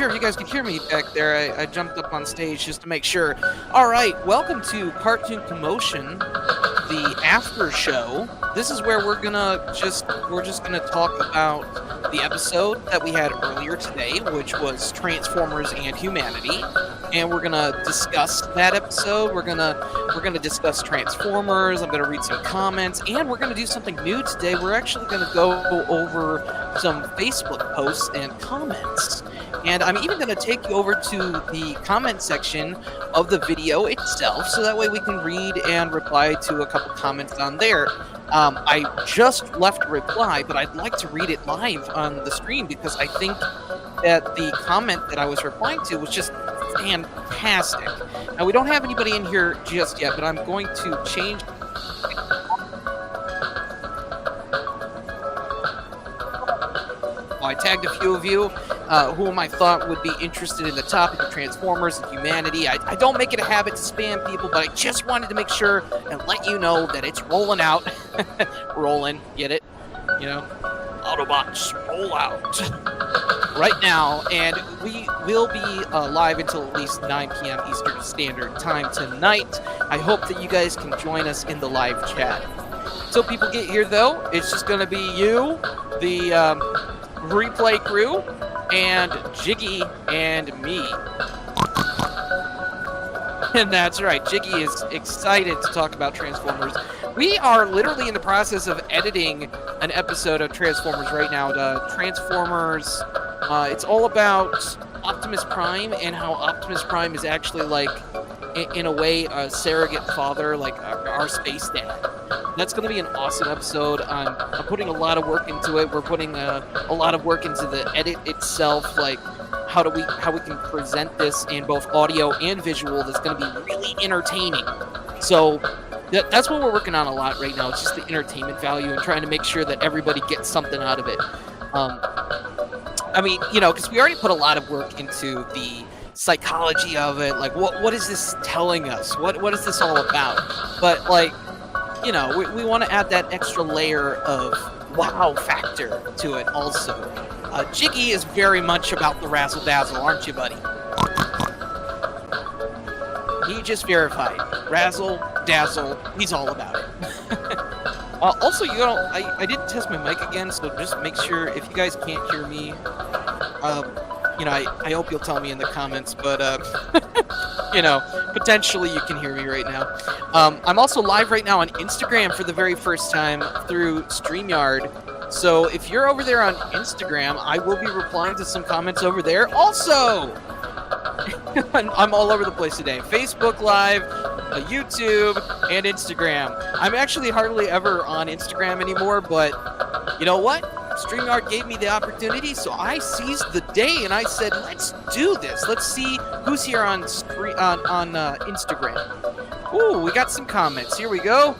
sure if you guys can hear me back there. I jumped up on stage just to make sure. All right, welcome to Cartoon Commotion, the after show. This is where we're just gonna talk about the episode that we had earlier today, which was Transformers and Humanity, and we're gonna discuss that episode. We're gonna discuss Transformers. I'm gonna read some comments, and we're gonna do something new today. We're actually gonna go over some Facebook posts and comments, and I'm even gonna take you over to the comment section of the video itself, so that way we can read and reply to a couple comments on there. I just left a reply, but I'd like to read it live on the screen because I think that the comment that I was replying to was just fantastic. Now, we don't have anybody in here just yet, but I'm going to change. I tagged a few of you whom I thought would be interested in the topic of Transformers and humanity. I don't make it a habit to spam people, but I just wanted to make sure and let you know that it's rolling out. Rolling, get it? You know? Autobots, roll out. Right now, and we will be live until at least 9 p.m. Eastern Standard Time tonight. I hope that you guys can join us in the live chat. So people get here, though, it's just going to be you, the replay crew, and Jiggy and me. And that's right, Jiggy is excited to talk about Transformers. We are literally in the process of editing an episode of Transformers right now. Transformers, it's all about Optimus Prime and how Optimus Prime is actually like, in a way, a surrogate father, like our space dad. That's going to be an awesome episode. I'm putting a lot of work into it. We're putting a lot of work into the edit itself, like how we can present this in both audio and visual. That's going to be really entertaining. So that's what we're working on a lot right now. It's just the entertainment value and trying to make sure that everybody gets something out of it. I mean, you know, because we already put a lot of work into the psychology of it. Like, what is this telling us? What is this all about? But like, you know, we want to add that extra layer of wow factor to it also. Jiggy is very much about the razzle dazzle, aren't you, buddy? He just verified. Razzle dazzle, he's all about it. Also, you know, I didn't test my mic again, so just make sure if you guys can't hear me, you know, I hope you'll tell me in the comments, but you know, potentially you can hear me right now. I'm also live right now on Instagram for the very first time through StreamYard. So if you're over there on Instagram, I will be replying to some comments over there. Also, I'm all over the place today. Facebook Live, YouTube, and Instagram. I'm actually hardly ever on Instagram anymore, but you know what? StreamYard gave me the opportunity, so I seized the day and I said, let's do this. Let's see who's here on Instagram. Ooh, we got some comments. Here we go.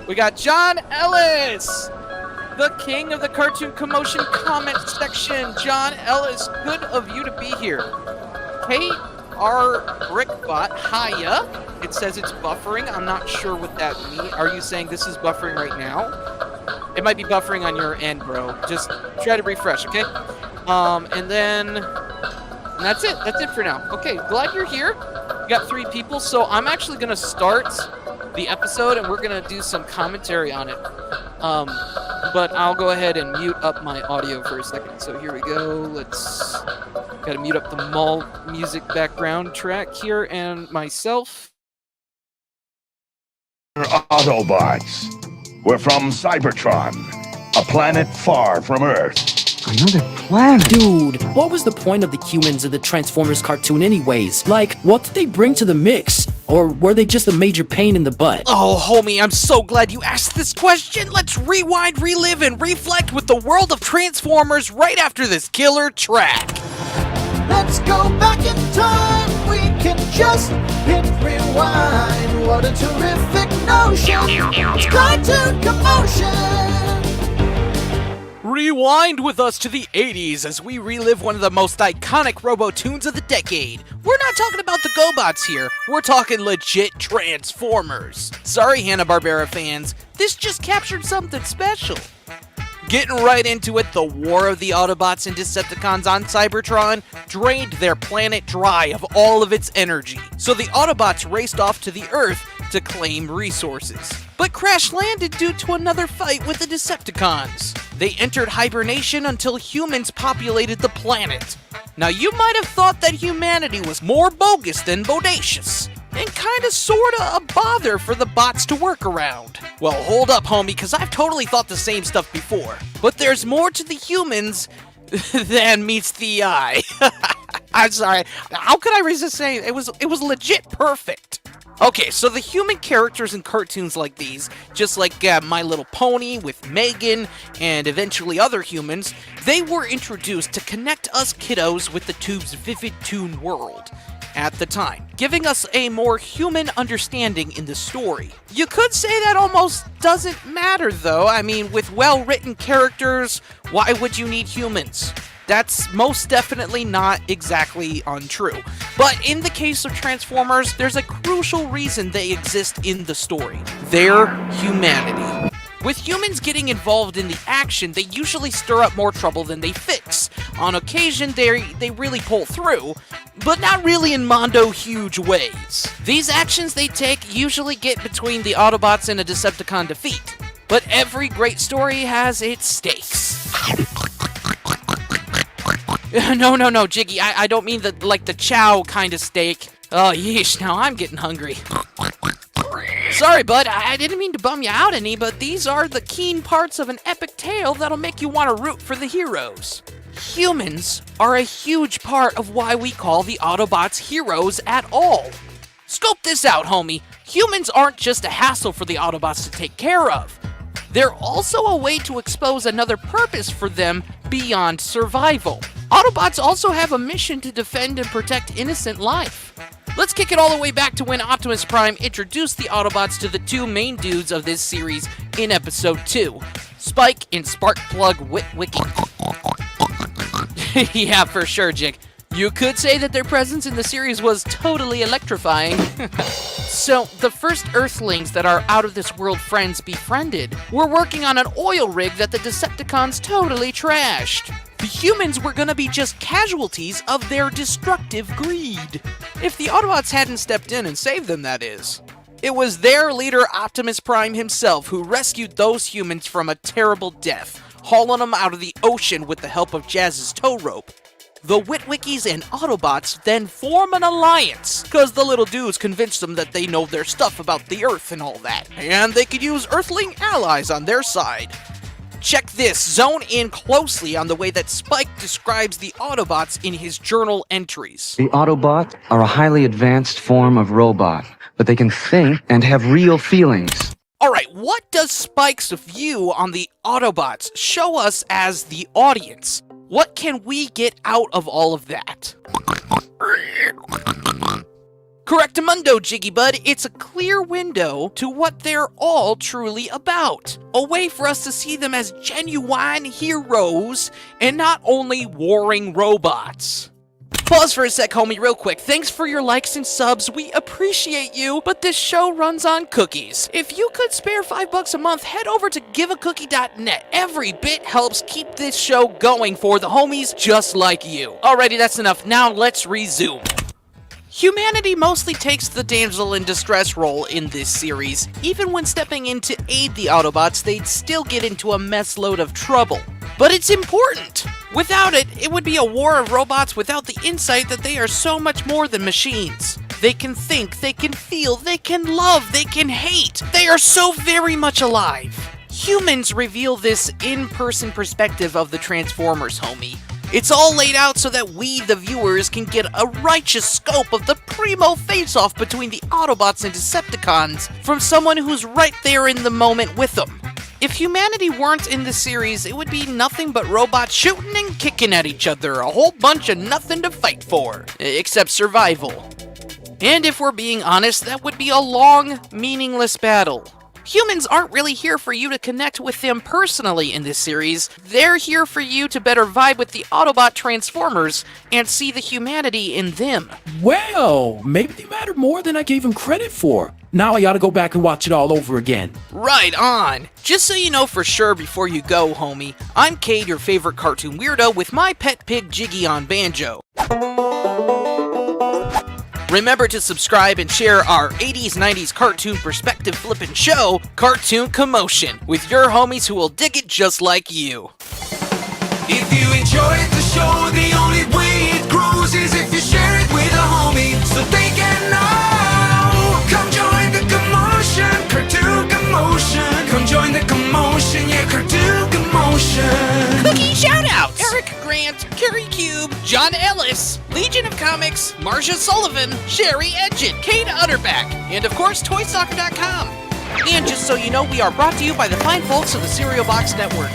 We got John Ellis, the king of the Cartoon Commotion comment section. John Ellis, good of you to be here. KR Brickbot, hiya. It says it's buffering. I'm not sure what that means. Are you saying this is buffering right now? It might be buffering on your end, bro. Just try to refresh, okay? And that's it. That's it for now. Okay, glad you're here. We got 3 people, so I'm actually going to start the episode, and we're going to do some commentary on it. But I'll go ahead and mute up my audio for a second. So here we go. Got to mute up the mall music background track here, and myself. Autobots. We're from Cybertron, a planet far from Earth. Another planet? Dude, what was the point of the humans in the Transformers cartoon anyways? Like, what did they bring to the mix? Or were they just a major pain in the butt? Oh, homie, I'm so glad you asked this question. Let's rewind, relive, and reflect with the world of Transformers right after this killer track. Let's go back in time. We can just hit rewind. What a terrific notion. It's Cartoon Commotion. Rewind with us to the 80s as we relive one of the most iconic Robo-tunes of the decade. We're not talking about the GoBots here. We're talking legit Transformers. Sorry, Hanna-Barbera fans. This just captured something special. Getting right into it, the war of the Autobots and Decepticons on Cybertron drained their planet dry of all of its energy. So the Autobots raced off to the Earth to claim resources, but crash-landed due to another fight with the Decepticons. They entered hibernation until humans populated the planet. Now you might have thought that humanity was more bogus than bodacious, and kinda sorta a bother for the bots to work around. Well, hold up, homie, because I've totally thought the same stuff before. But there's more to the humans than meets the eye. I'm sorry, how could I resist saying it was legit perfect? Okay, so the human characters in cartoons like these, just like My Little Pony with Megan, and eventually other humans, they were introduced to connect us kiddos with the tube's vivid toon world at the time, giving us a more human understanding in the story. You could say that almost doesn't matter though. I mean, with well-written characters, why would you need humans? That's most definitely not exactly untrue. But in the case of Transformers, there's a crucial reason they exist in the story: their humanity. With humans getting involved in the action, they usually stir up more trouble than they fix. On occasion, they really pull through, but not really in Mondo huge ways. These actions they take usually get between the Autobots and a Decepticon defeat. But every great story has its stakes. No, Jiggy, I don't mean the chow kind of steak. Oh, yeesh, now I'm getting hungry. Sorry, bud, I didn't mean to bum you out any, but these are the keen parts of an epic tale that'll make you want to root for the heroes. Humans are a huge part of why we call the Autobots heroes at all. Scope this out, homie. Humans aren't just a hassle for the Autobots to take care of. They're also a way to expose another purpose for them beyond survival. Autobots also have a mission to defend and protect innocent life. Let's kick it all the way back to when Optimus Prime introduced the Autobots to the two main dudes of this series in Episode 2, Spike and Sparkplug Witwicky. Yeah, for sure, Jig. You could say that their presence in the series was totally electrifying. So, the first Earthlings that our out-of-this-world friends befriended were working on an oil rig that the Decepticons totally trashed. The humans were gonna be just casualties of their destructive greed. If the Autobots hadn't stepped in and saved them, that is. It was their leader, Optimus Prime himself, who rescued those humans from a terrible death, hauling them out of the ocean with the help of Jazz's tow rope. The Witwickies and Autobots then form an alliance, cause the little dudes convinced them that they know their stuff about the Earth and all that, and they could use Earthling allies on their side. Check this, zone in closely on the way that Spike describes the Autobots in his journal entries. The Autobots are a highly advanced form of robot, but they can think and have real feelings. Alright, what does Spike's view on the Autobots show us as the audience? What can we get out of all of that? Correctamundo, Jiggy Bud. It's a clear window to what they're all truly about. A way for us to see them as genuine heroes and not only warring robots. Pause for a sec, homie, real quick. Thanks for your likes and subs. We appreciate you, but this show runs on cookies. If you could spare $5 a month, head over to giveacookie.net. Every bit helps keep this show going for the homies just like you. Alrighty, that's enough. Now let's resume. Humanity mostly takes the damsel in distress role in this series. Even when stepping in to aid the Autobots, they'd still get into a mess load of trouble. But it's important! Without it, it would be a war of robots without the insight that they are so much more than machines. They can think, they can feel, they can love, they can hate. They are so very much alive. Humans reveal this in-person perspective of the Transformers, homie. It's all laid out so that we, the viewers, can get a righteous scope of the primo face-off between the Autobots and Decepticons from someone who's right there in the moment with them. If humanity weren't in the series, it would be nothing but robots shooting and kicking at each other, a whole bunch of nothing to fight for, except survival. And if we're being honest, that would be a long, meaningless battle. Humans aren't really here for you to connect with them personally in this series. They're here for you to better vibe with the Autobot Transformers and see the humanity in them. Well, maybe they matter more than I gave them credit for. Now I gotta go back and watch it all over again. Right on! Just so you know for sure before you go, homie, I'm Cade, your favorite cartoon weirdo, with my pet pig Jiggy on banjo. Remember to subscribe and share our 80s 90s cartoon perspective flippin' show, Cartoon Commotion, with your homies who will dig it just like you. If you enjoyed the show, the only way it grows is if you share it with a homie, so they can know. Come join the commotion, Cartoon Commotion. Come join the commotion, yeah, Cartoon Commotion. Cookie shoutouts! Eric Grant, Carrie Cube, John Ellis, Legion of Comics, Marcia Sullivan, Sherry Edgett, Kate Utterback, and of course ToySoccer.com. And just so you know, we are brought to you by the fine folks of the Cereal Box Network.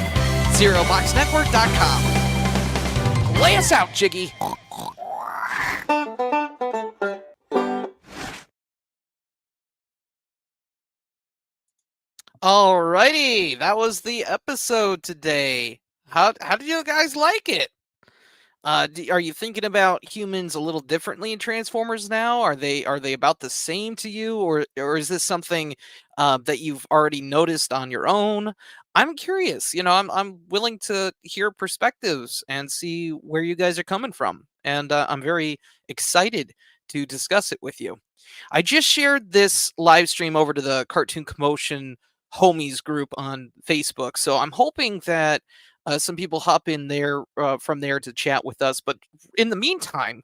CerealBoxNetwork.com. Lay us out, Jiggy. Alrighty, that was the episode today. How did you guys like it? Are you thinking about humans a little differently in Transformers now? Are they about the same to you, or is this something that you've already noticed on your own? I'm curious. I'm willing to hear perspectives and see where you guys are coming from, and I'm very excited to discuss it with you. I just shared this live stream over to the Cartoon Commotion homies group on Facebook, so I'm hoping that some people hop in there from there to chat with us. But in the meantime,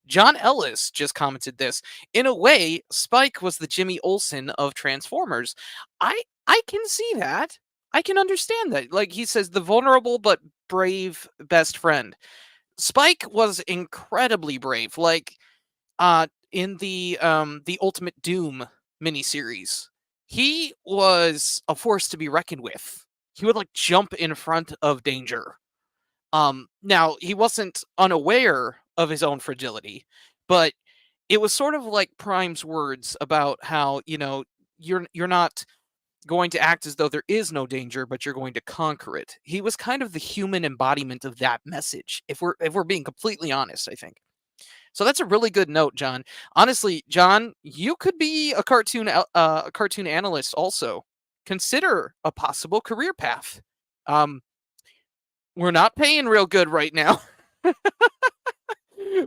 John Ellis just commented this. In a way, Spike was the Jimmy Olsen of Transformers. I can see that. I can understand that. Like he says, the vulnerable but brave best friend. Spike was incredibly brave. Like in the Ultimate Doom miniseries, he was a force to be reckoned with. He would like jump in front of danger. Now he wasn't unaware of his own fragility, but it was sort of like Prime's words about how, you're not going to act as though there is no danger, but you're going to conquer it. He was kind of the human embodiment of that message, if we're being completely honest, I think. So that's a really good note, John. Honestly, John, you could be a cartoon analyst also. Consider a possible career path. We're not paying real good right now.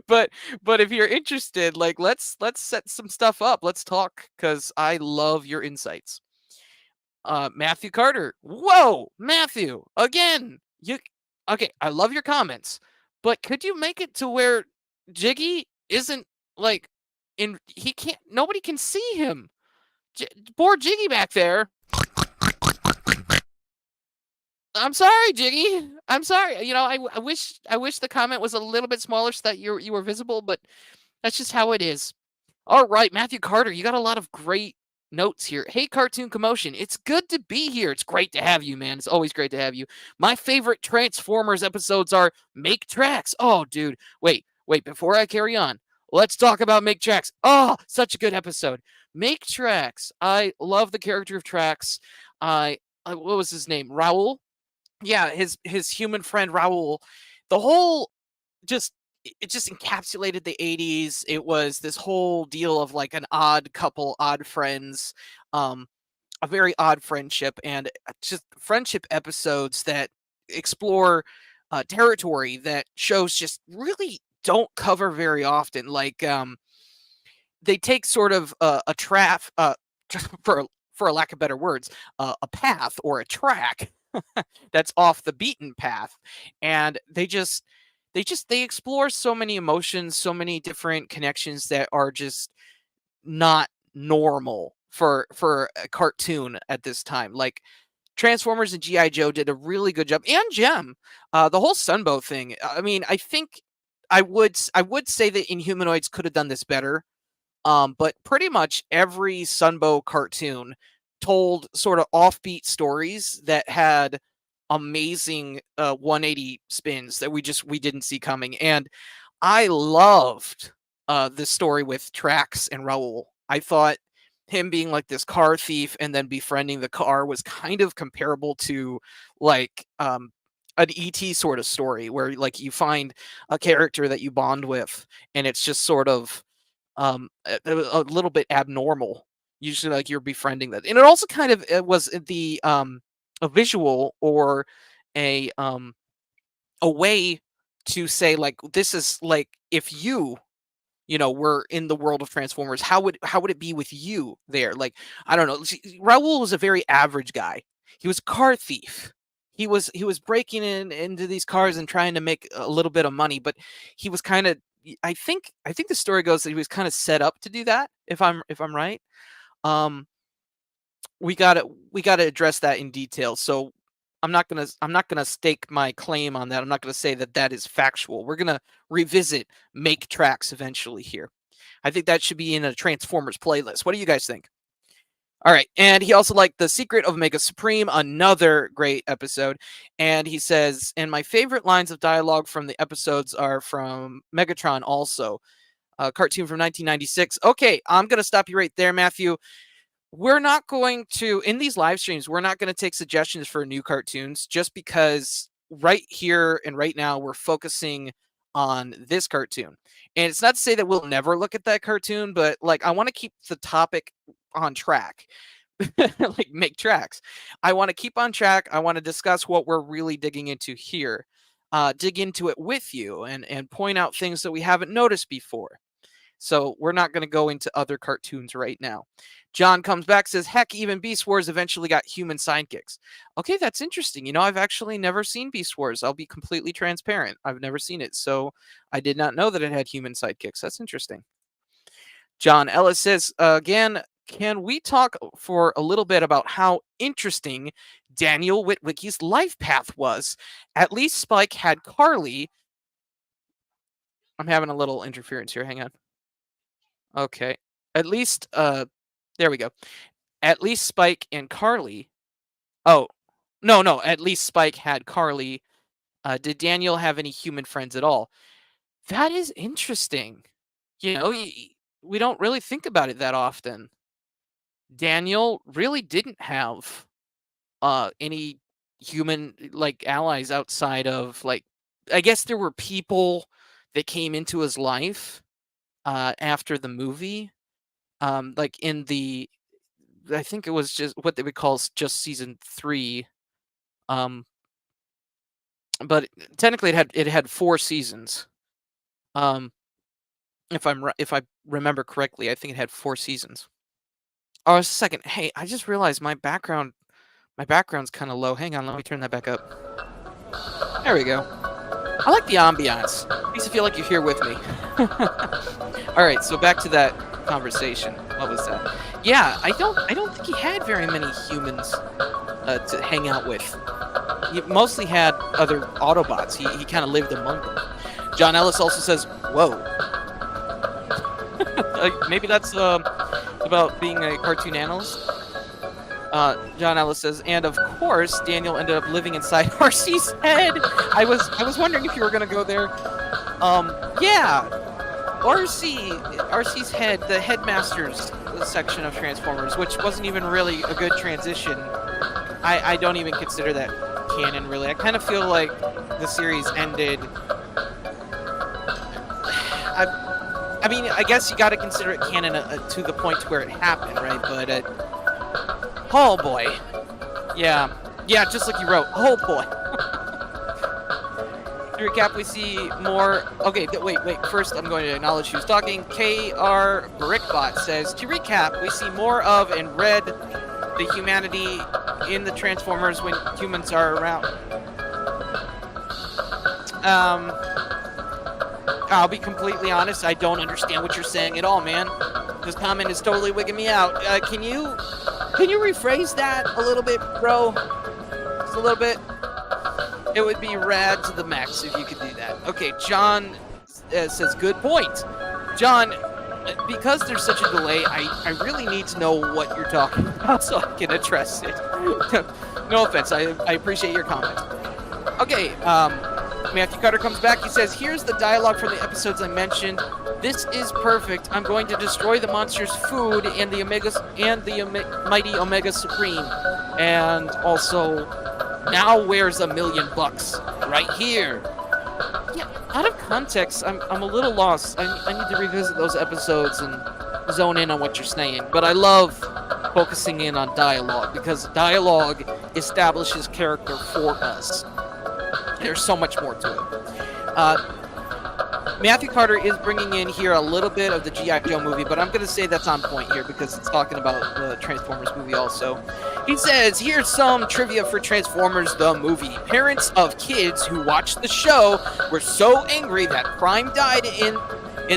but if you're interested, like let's set some stuff up. Let's talk, because I love your insights. Matthew Carter. Whoa, Matthew, again. Okay, I love your comments, but could you make it to where Jiggy isn't like nobody can see him. Poor Jiggy back there. I'm sorry, Jiggy. I'm sorry. I wish the comment was a little bit smaller so that you were visible, but that's just how it is. All right, Matthew Carter, you got a lot of great notes here. Hey, Cartoon Commotion, it's good to be here. It's great to have you, man. It's always great to have you. My favorite Transformers episodes are Make Tracks. Oh, dude. Wait, before I carry on, let's talk about Make Tracks. Oh, such a good episode. Make Tracks. I love the character of Tracks. What was his name? Raul? Yeah, his human friend Raul. The whole it just encapsulated the 80s. It was this whole deal of like an odd couple, odd friends, a very odd friendship, and just friendship episodes that explore territory that shows just really don't cover very often. Like they take sort of a trap, for a lack of better words, a path or a track that's off the beaten path, and they explore so many emotions, so many different connections that are just not normal for a cartoon at this time. Like Transformers and GI Joe did a really good job, and Gem, the whole Sunbow thing. I mean, I think I would say that Inhumanoids could have done this better. But pretty much every Sunbow cartoon told sort of offbeat stories that had amazing 180 spins that we didn't see coming. And I loved the story with Trax and Raul. I thought him being like this car thief and then befriending the car was kind of comparable to like an ET sort of story where like you find a character that you bond with and it's just sort of a little bit abnormal. Usually, like, you're befriending that, and it also kind of was the a visual or a a way to say like this is like if were in the world of Transformers, how would it be with you there? Like, I don't know. Raul was a very average guy. He was a car thief. He was breaking into these cars and trying to make a little bit of money, but he was kind of I think the story goes that he was kind of set up to do that, if I'm right. Um we gotta address that in detail. So I'm not gonna stake my claim on that. I'm not gonna say that that is factual. We're gonna revisit make tracks eventually here. I think that should be in a Transformers playlist. What do you guys think? All right, and he also liked The Secret of Omega Supreme, another great episode. And he says, and my favorite lines of dialogue from the episodes are from Megatron, also a cartoon from 1996. Okay, I'm gonna stop you right there, Matthew. We're not going to in these live streams, we're not going to take suggestions for new cartoons just because right here and right now we're focusing on this cartoon. And it's not to say that we'll never look at that cartoon, but like I want to keep the topic on track. Like make tracks. I want to keep on track. I want to discuss what we're really digging into here. Dig into it with you and point out things that we haven't noticed before. So we're not going to go into other cartoons right now. John comes back, says, heck, even Beast Wars eventually got human sidekicks. Okay, that's interesting. I've actually never seen Beast Wars. I'll be completely transparent. I've never seen it. So I did not know that it had human sidekicks. That's interesting. John Ellis says, again, can we talk for a little bit about how interesting Daniel Witwicky's life path was? At least Spike had Carly. I'm having a little interference here. Hang on. Okay. At least, there we go. At least Spike and Carly. Oh, no. At least Spike had Carly. Did Daniel have any human friends at all? That is interesting. We don't really think about it that often. Daniel really didn't have any human like allies outside of like, I guess there were people that came into his life after the movie. Like in the, I think it was just what they would call just season 3. But technically it had 4 seasons. If I remember correctly, I think it had 4 seasons. Oh, a second. Hey, I just realized my background's kind of low. Hang on, let me turn that back up. There we go. I like the ambiance. Makes you feel like you're here with me. All right, so back to that conversation. What was that? Yeah, I don't think he had very many humans to hang out with. He mostly had other Autobots. He kind of lived among them. John Ellis also says, "Whoa." Maybe that's about being a cartoon analyst. John Ellis says, and of course, Daniel ended up living inside RC's head. I was wondering if you were gonna go there. Yeah, RC's head, the headmaster's section of Transformers, which wasn't even really a good transition. I don't even consider that canon, really. I kind of feel like the series ended. I mean, I guess you got to consider it canon to the point to where it happened, right? But oh boy, yeah, just like you wrote. Oh boy. To recap, we see more. Okay, wait. First, I'm going to acknowledge who's talking. KR Brickbot says, to recap, we see more of and read the humanity in the Transformers when humans are around. I'll be completely honest, I don't understand what you're saying at all, man. This comment is totally wigging me out. Can you rephrase that a little bit, bro? Just a little bit. It would be rad to the max if you could do that. Okay, John says, good point. John, because there's such a delay, I really need to know what you're talking about so I can address it. No offense, I appreciate your comment. Okay, Matthew Cutter comes back. He says, here's the dialogue from the episodes I mentioned. This is perfect. I'm going to destroy the monster's food and the mighty Omega Supreme. And also, now where's $1 million? Right here. Yeah, out of context, I'm a little lost. I need to revisit those episodes and zone in on what you're saying. But I love focusing in on dialogue, because dialogue establishes character for us. There's so much more to it. Matthew Carter is bringing in here a little bit of the G.I. Joe movie, but I'm going to say that's on point here because it's talking about the Transformers movie also. He says, here's some trivia for Transformers the movie. Parents of kids who watched the show were so angry that Prime died in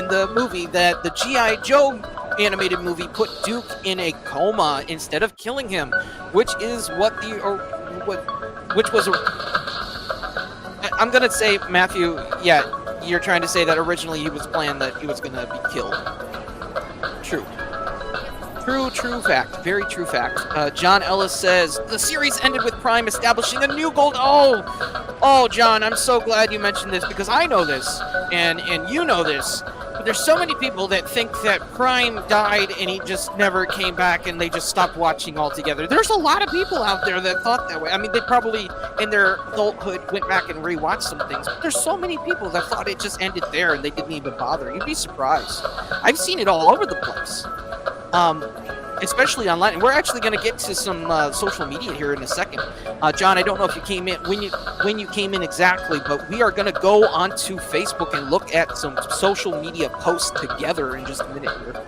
the movie that the G.I. Joe animated movie put Duke in a coma instead of killing him, which is I'm going to say, Matthew, yeah, you're trying to say that originally he was planned that he was going to be killed. True. True fact. Very true fact. John Ellis says, the series ended with Prime establishing a new gold... Oh, John, I'm so glad you mentioned this because I know this, and you know this. But there's so many people that think that Prime died and he just never came back and they just stopped watching altogether. There's a lot of people out there that thought that way. I mean, they probably, in their adulthood, went back and rewatched some things. But there's so many people that thought it just ended there and they didn't even bother. You'd be surprised. I've seen it all over the place. Especially online, and we're actually going to get to some social media here in a second. John, I don't know if you came in when you came in exactly, but we are going to go onto Facebook and look at some social media posts together in just a minute here.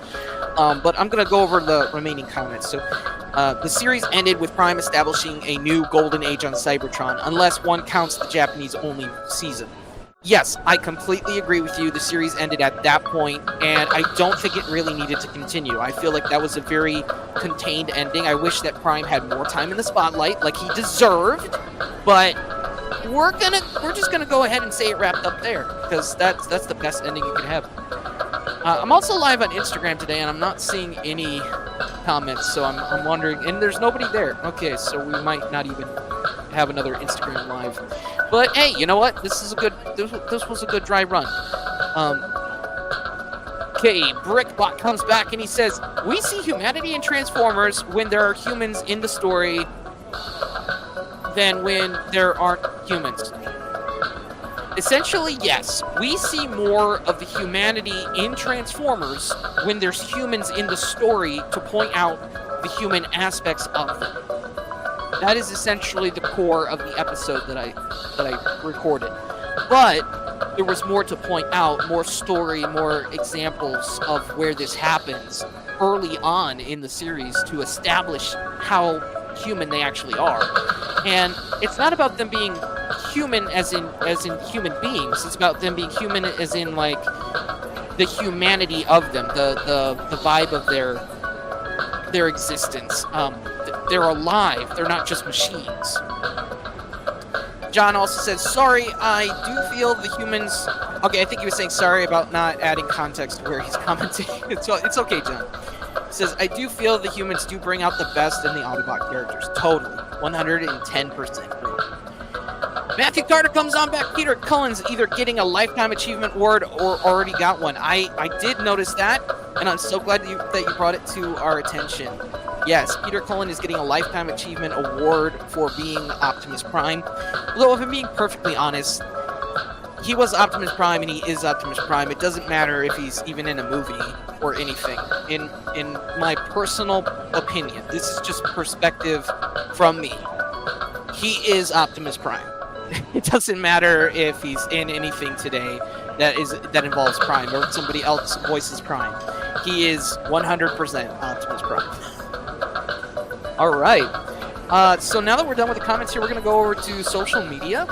But I'm going to go over the remaining comments. So, the series ended with Prime establishing a new golden age on Cybertron, unless one counts the Japanese-only season. Yes, I completely agree with you. The series ended at that point, and I don't think it really needed to continue. I feel like that was a very contained ending. I wish that Prime had more time in the spotlight, like he deserved. But we're just gonna go ahead and say it wrapped up there, because that's the best ending you can have. I'm also live on Instagram today, and I'm not seeing any comments, so I'm wondering. And there's nobody there. Okay, so we might not even have another Instagram live. But hey, you know what? This was a good dry run. Okay, Brickbot comes back and he says, we see humanity in Transformers when there are humans in the story than when there aren't humans. Essentially, yes, we see more of the humanity in Transformers when there's humans in the story to point out the human aspects of them. That is essentially the core of the episode that I recorded. But there was more to point out, more story, more examples of where this happens early on in the series to establish how human they actually are. And it's not about them being human as in human beings. It's about them being human as in like the humanity of them, the vibe of their existence. They're alive. They're not just machines. John also says, sorry, I do feel the humans... Okay, I think he was saying sorry about not adding context to where he's commenting. It's okay, John. He says, I do feel the humans do bring out the best in the Autobot characters. Totally. 110%. Matthew Carter comes on back. Peter Cullen's either getting a Lifetime Achievement Award or already got one. I did notice that, and I'm so glad that you brought it to our attention. Yes, Peter Cullen is getting a Lifetime Achievement Award for being Optimus Prime. Although, if I'm being perfectly honest, he was Optimus Prime and he is Optimus Prime. It doesn't matter if he's even in a movie or anything. In my personal opinion, this is just perspective from me. He is Optimus Prime. It doesn't matter if he's in anything today that involves Prime or somebody else voices Prime. He is 100% Optimus Prime. All right. So now that we're done with the comments here, we're going to go over to social media,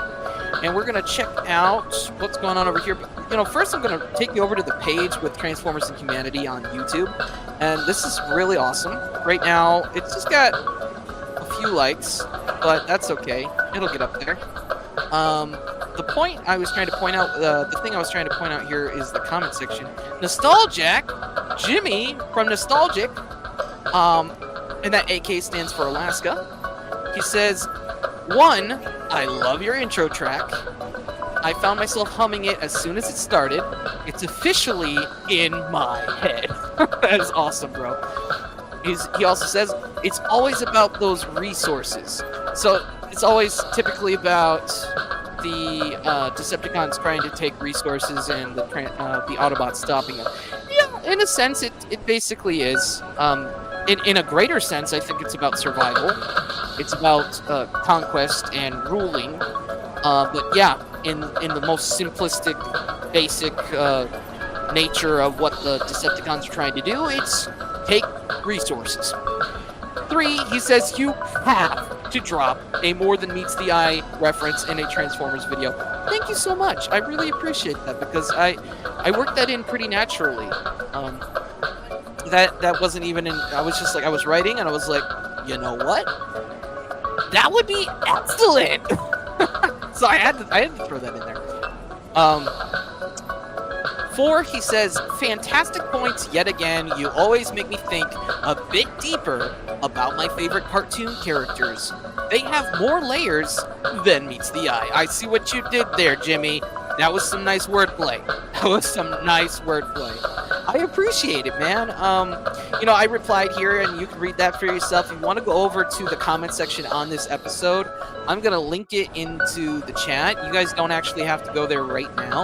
and we're going to check out what's going on over here. But, first I'm going to take you over to the page with Transformers and Humanity on YouTube, and this is really awesome. Right now, it's just got a few likes, but that's okay. It'll get up there. The point I was trying to point out, the thing I was trying to point out here is the comment section. Nostalgic, Jimmy from Nostalgic, and that AK stands for Alaska. He says, 1, I love your intro track. I found myself humming it as soon as it started. It's officially in my head. That is awesome, bro. He also says, it's always about those resources. So it's always typically about the Decepticons trying to take resources and the Autobots stopping them. Yeah, in a sense, it basically is. in a greater sense, I think it's about survival. It's about conquest and ruling. But yeah, in the most simplistic, basic nature of what the Decepticons are trying to do, it's take resources. 3, he says you have to drop a more than meets the eye reference in a Transformers video. Thank you so much. I really appreciate that because I worked that in pretty naturally. That wasn't even in. I was just like, I was writing and I was like, you know what? That would be excellent. So I had to throw that in there. 4, he says, fantastic points yet again. You always make me think a bit deeper about my favorite cartoon characters. They have more layers than meets the eye. I see what you did there, Jimmy. That was some nice wordplay. I appreciate it, man. I replied here, and you can read that for yourself. If you want to go over to the comment section on this episode, I'm going to link it into the chat. You guys don't actually have to go there right now,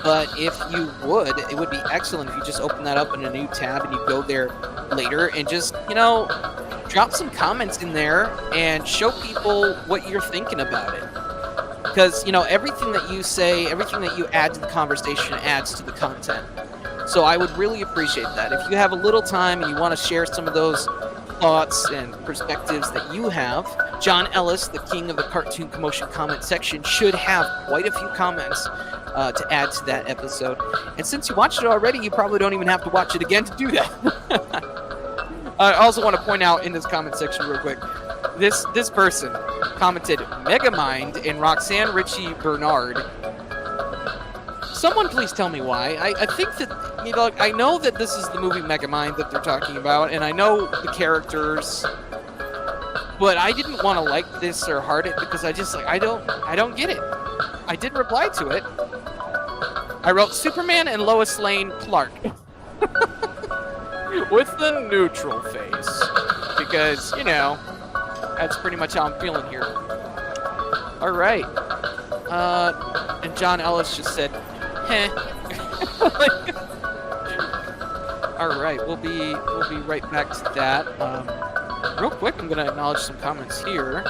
but if you would, it would be excellent if you just open that up in a new tab and you go there later and just, drop some comments in there and show people what you're thinking about it. Because, everything that you say, everything that you add to the conversation adds to the content. So I would really appreciate that. If you have a little time and you want to share some of those thoughts and perspectives that you have, John Ellis, the king of the Cartoon Commotion comment section, should have quite a few comments to add to that episode. And since you watched it already, you probably don't even have to watch it again to do that. I also want to point out in this comment section real quick, this person commented Megamind and Roxanne Ritchie Bernard. Someone please tell me why. I think that, I know that this is the movie Megamind that they're talking about, and I know the characters, but I didn't want to like this or heart it because I just, I don't get it. I did reply to it. I wrote Superman and Lois Lane Clark. With the neutral face. Because, that's pretty much how I'm feeling here. Alright. And John Ellis just said, heh. Alright, we'll be right back to that. Real quick, I'm going to acknowledge some comments here.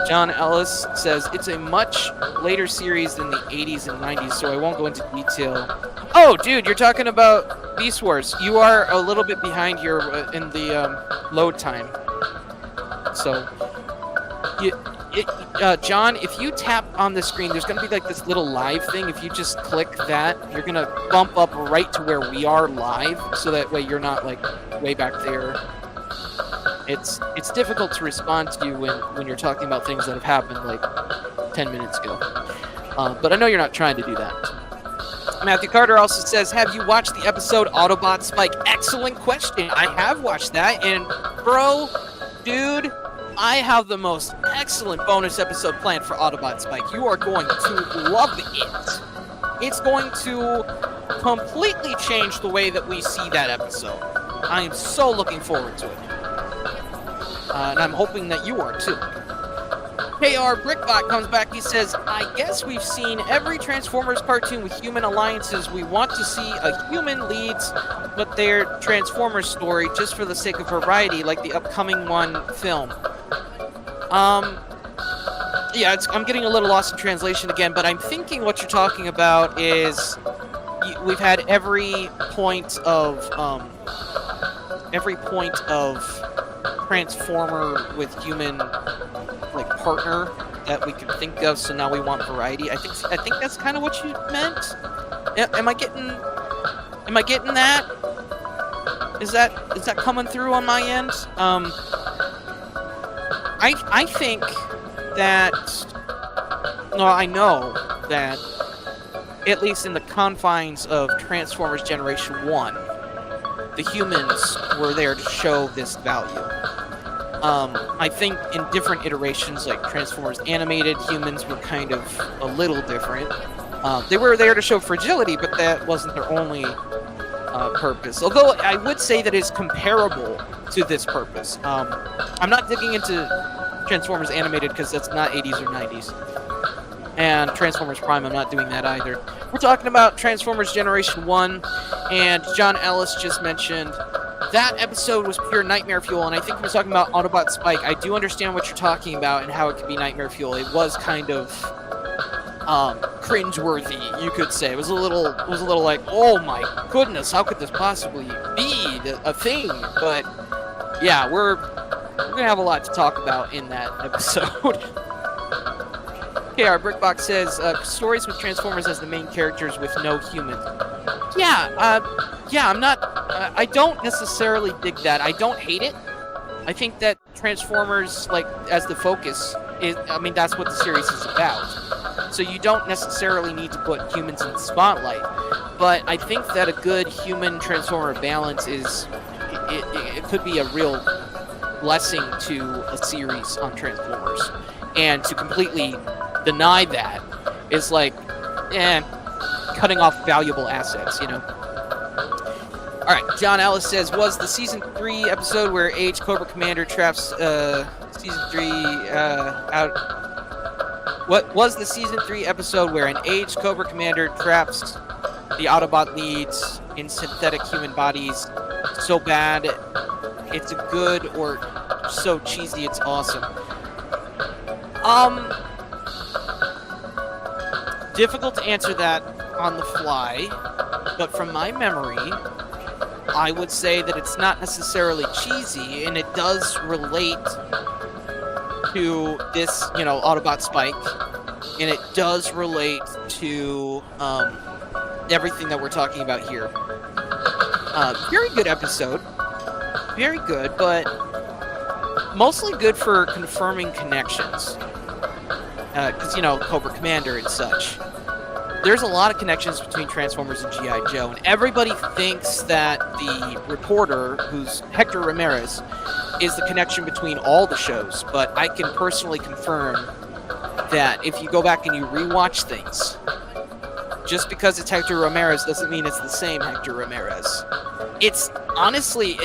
John Ellis says, it's a much later series than the 80s and 90s, so I won't go into detail. Oh, dude, you're talking about Beast Wars. You are a little bit behind here in the load time. So, John, if you tap on the screen, there's going to be like this little live thing. If you just click that, you're going to bump up right to where we are live, so that way you're not like way back there. It's difficult to respond to you when you're talking about things that have happened like 10 minutes ago. But I know you're not trying to do that. Matthew Carter also says, have you watched the episode Autobot Spike? Excellent question. I have watched that, and bro, dude, I have the most excellent bonus episode planned for Autobot Spike. You are going to love it. It's going to completely change the way that we see that episode. I am so looking forward to it. And I'm hoping that you are too. KR Brickbot comes back. He says, I guess we've seen every Transformers cartoon with human alliances. We want to see a human leads, but their Transformers story just for the sake of variety, like the upcoming film. Yeah, I'm getting a little lost in translation again, but I'm thinking what you're talking about is we've had every point of Transformer with human like partner that we can think of, so now we want variety. I think that's kind of what you meant. Am I getting that? Is that coming through on my end? I think that, no, I know that at least in the confines of Transformers Generation 1, the humans were there to show this value. I think in different iterations, like Transformers Animated, humans were kind of a little different. They were there to show fragility, but that wasn't their only purpose. Although I would say that it's comparable to this purpose. I'm not digging into Transformers Animated because that's not 80s or 90s. And Transformers Prime, I'm not doing that either. We're talking about Transformers Generation 1, and John Ellis just mentioned that episode was pure nightmare fuel, and I think he was talking about Autobot Spike. I do understand what you're talking about and how it could be nightmare fuel. It was kind of cringeworthy, you could say. It was a little like, oh my goodness, how could this possibly be a thing? But yeah, we're gonna have a lot to talk about in that episode. Okay, our Brickbox says stories with Transformers as the main characters with no humans. Yeah, I'm not. I don't necessarily dig that. I don't hate it. I think that Transformers, like, as the focus is. I mean, that's what the series is about. So you don't necessarily need to put humans in the spotlight. But I think that a good human Transformer balance is. It could be a real blessing to a series on Transformers, and to completely deny that is like, cutting off valuable assets, you know? Alright, John Ellis says, was the Season 3 episode where Age Cobra Commander traps, Season 3, What was the Season 3 episode where an Age Cobra Commander traps the Autobot leads in synthetic human bodies so bad it's a good, or so cheesy it's awesome? Difficult to answer that on the fly, but from my memory, I would say that it's not necessarily cheesy, and it does relate to this, you know, Autobot Spike, and it does relate to everything that we're talking about here. Very good episode. Very good, but mostly good for confirming connections. Because, you know, Cobra Commander and such. There's a lot of connections between Transformers and G.I. Joe, and everybody thinks that the reporter, who's Hector Ramirez, is the connection between all the shows, but I can personally confirm that if you go back and you rewatch things, just because it's Hector Ramirez doesn't mean it's the same Hector Ramirez. It's, honestly,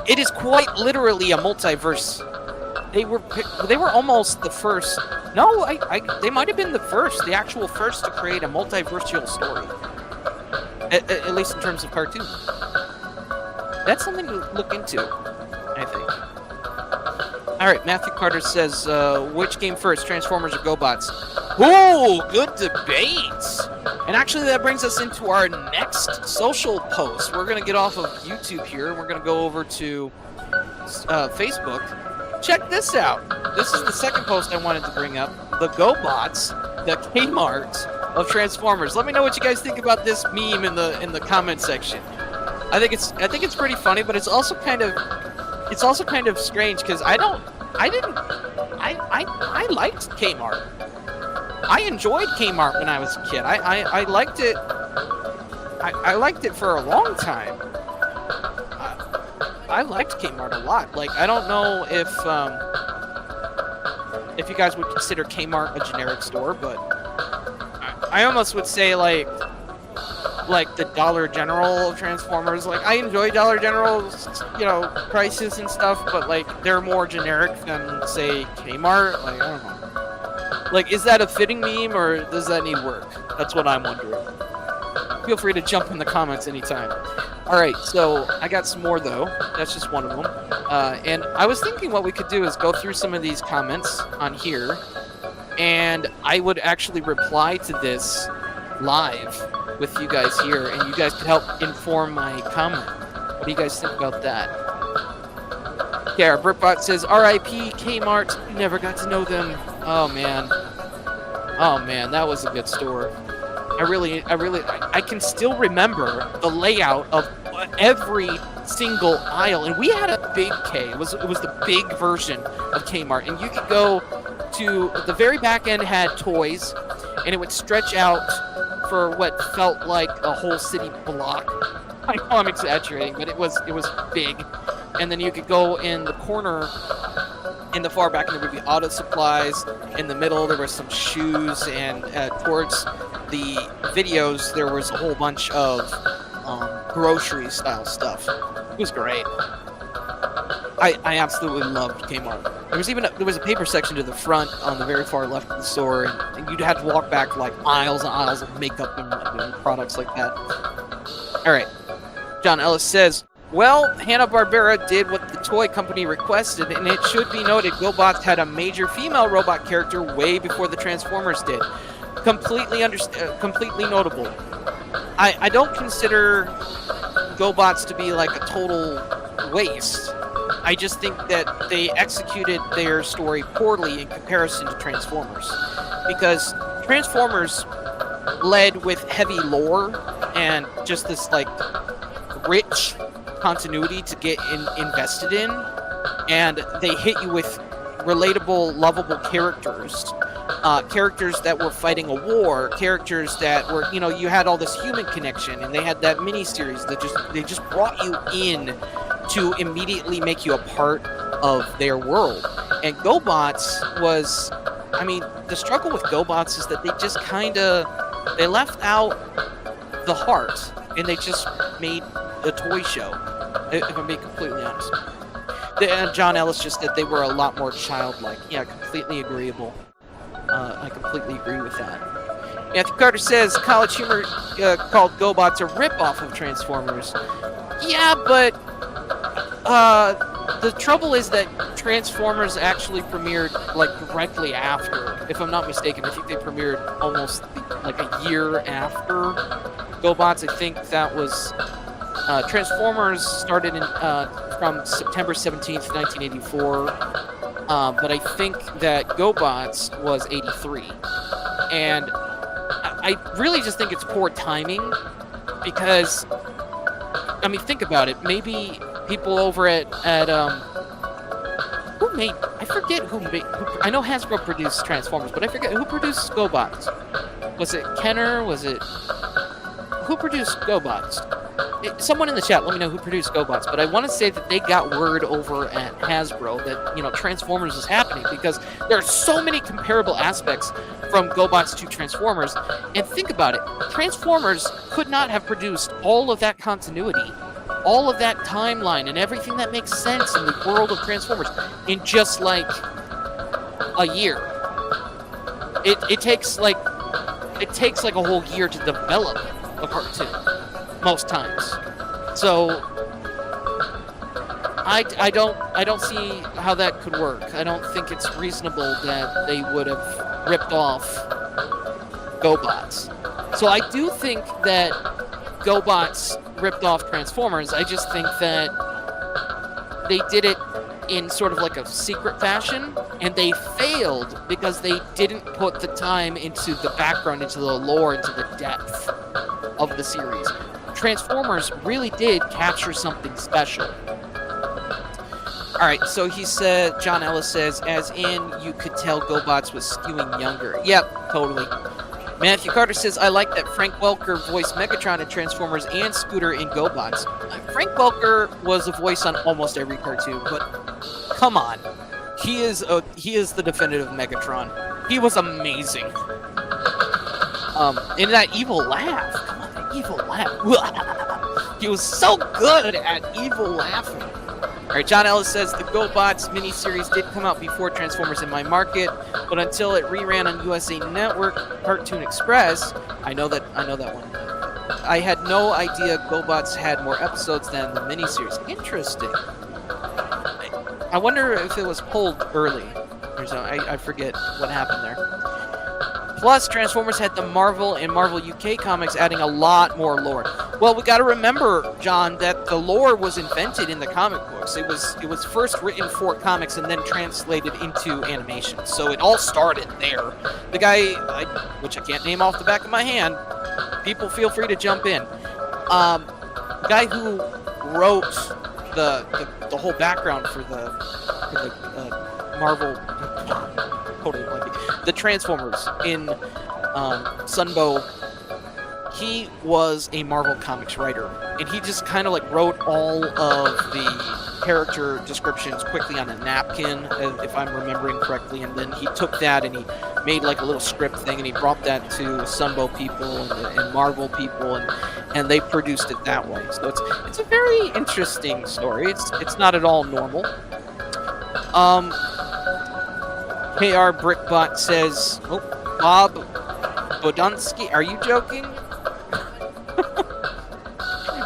it is quite literally a multiverse. They were almost the first. No, they might have been the actual first to create a multiversial story. At least in terms of cartoon. That's something to look into, I think. Alright, Matthew Carter says, which game first, Transformers or GoBots? Ooh, good debates! And actually that brings us into our next social post. We're going to get off of YouTube here, and we're going to go over to Facebook. Check this out. This is the second post I wanted to bring up. The GoBots, the Kmart of Transformers. Let me know what you guys think about this meme in the comment section. I think it's pretty funny, but it's also kind of strange because I liked Kmart. I enjoyed Kmart when I was a kid. I liked it. I liked it for a long time. I liked Kmart a lot. Like, I don't know if you guys would consider Kmart a generic store, but I almost would say like the Dollar General of Transformers. Like, I enjoy Dollar General's, you know, prices and stuff, but like they're more generic than, say, Kmart. Like, I don't know. Like, is that a fitting meme or does that need work? That's what I'm wondering. Feel free to jump in the comments anytime. Alright, so I got some more though. That's just one of them. And I was thinking what we could do is go through some of these comments on here, and I would actually reply to this live with you guys here, and you guys could help inform my comment. What do you guys think about that? Yeah, our Brickbot says, R.I.P. Kmart, never got to know them. Oh man, that was a good store. I can still remember the layout of every single aisle, and we had a big K. It was the big version of Kmart, and you could go to the very back end had toys, and it would stretch out for what felt like a whole city block. I know I'm exaggerating, but it was big. And then you could go in the corner in the far back, and there would be auto supplies. In the middle, there were some shoes, and towards the videos, there was a whole bunch of grocery-style stuff. It was great. I absolutely loved Kmart. There was a paper section to the front on the very far left of the store, and you'd have to walk back like aisles and aisles of makeup and products like that. All right. John Ellis says, Well, Hanna-Barbera did what the toy company requested, and it should be noted GoBots had a major female robot character way before the Transformers did. Completely notable. I don't consider GoBots to be like a total waste. I just think that they executed their story poorly in comparison to Transformers. Because Transformers led with heavy lore and just this like rich continuity to get invested in, and they hit you with relatable, lovable characters. Characters that were fighting a war, characters that were, you had all this human connection, and they had that miniseries that they just brought you in to immediately make you a part of their world. And GoBots was, the struggle with GoBots is that they just they left out the heart, and they just made a toy show, if I'm being completely honest. John Ellis just said they were a lot more childlike. Yeah, completely agreeable. I completely agree with that. Matthew Carter says College Humor called GoBots a ripoff of Transformers. Yeah, but the trouble is that Transformers actually premiered like directly after, if I'm not mistaken. I think they premiered almost like a year after GoBots. I think that was Transformers started from September 17th, 1984. But I think that GoBots was 83. And I really just think it's poor timing because, think about it. Maybe people over at who made, I forget who made, I know Hasbro produced Transformers, but I forget who produced GoBots. Was it Kenner? Who produced GoBots? Someone in the chat, let me know who produced GoBots, but I want to say that they got word over at Hasbro that, Transformers was happening because there are so many comparable aspects from GoBots to Transformers. And think about it, Transformers could not have produced all of that continuity, all of that timeline, and everything that makes sense in the world of Transformers in just like a year. It takes like a whole year to develop a cartoon. Most times. So I don't see how that could work. I don't think it's reasonable that they would have ripped off GoBots. So I do think that GoBots ripped off Transformers. I just think that they did it in sort of like a secret fashion, and they failed because they didn't put the time into the background, into the lore, into the depth of the series. Transformers really did capture something special. Alright, so he said, John Ellis says, as in, you could tell GoBots was skewing younger. Yep, totally. Matthew Carter says, I like that Frank Welker voiced Megatron in Transformers and Scooter in GoBots. Frank Welker was a voice on almost every cartoon, but come on. He is the definitive Megatron. He was amazing. And that evil laugh. Come on, that evil laugh. He was so good at evil laughing. Alright, John Ellis says the GoBots miniseries did come out before Transformers in my market, but until it reran on USA Network Cartoon Express, I know that one. I had no idea GoBots had more episodes than the miniseries. Interesting. I wonder if it was pulled early. I forget what happened there. Plus, Transformers had the Marvel and Marvel UK comics adding a lot more lore. Well, we got to remember, John, that the lore was invented in the comic books. It was first written for comics and then translated into animation. So it all started there. The guy, which I can't name off the back of my hand, people feel free to jump in. The guy who wrote the whole background for the Marvel, totally blanking, the Transformers in Sunbow. He was a Marvel Comics writer, and he just kind of like wrote all of the character descriptions quickly on a napkin, if I'm remembering correctly, and then he took that and he made like a little script thing, and he brought that to Sunbow people and Marvel people, and they produced it that way. So it's a very interesting story. It's not at all normal. KR Brickbot says, oh, Bob Bodansky, are you joking?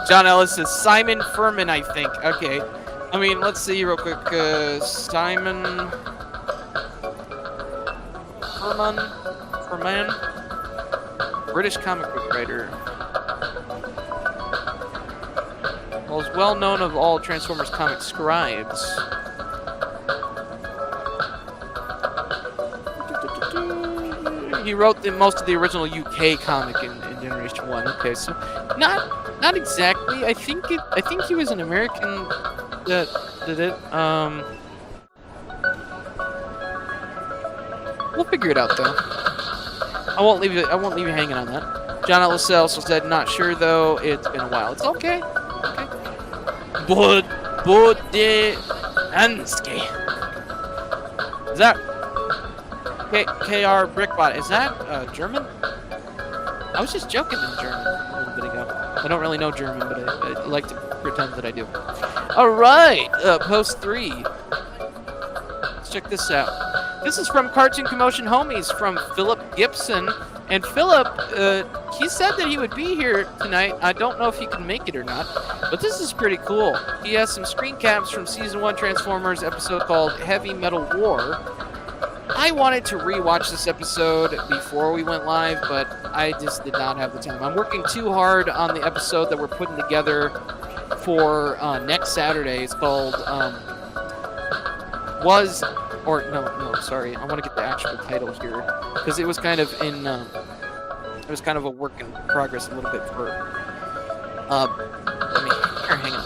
John Ellis says Simon Furman, I think. Okay. I mean, let's see real quick. Simon Furman, British comic book writer. Most well known of all Transformers comic scribes. He wrote most of the original UK comic in Generation 1. Okay, so not exactly. I think he was an American that did it. We'll figure it out though. I won't leave you hanging on that. John Ellis also said, not sure though. It's been a while. It's okay. Okay. Bodeansky. Is that KR Brickbot? Is that German? I was just joking in German a little bit ago. I don't really know German, but I like to pretend that I do. All right, post 3. Let's check this out. This is from Cartoon Commotion Homies from Philip Gibson. And Philip, he said that he would be here tonight. I don't know if he can make it or not, but this is pretty cool. He has some screen caps from Season 1 Transformers episode called Heavy Metal War. I wanted to rewatch this episode before we went live, but I just did not have the time. I'm working too hard on the episode that we're putting together for next Saturday. It's called sorry. I want to get the actual title here because it was kind of in it was kind of a work in progress a little bit for hang on.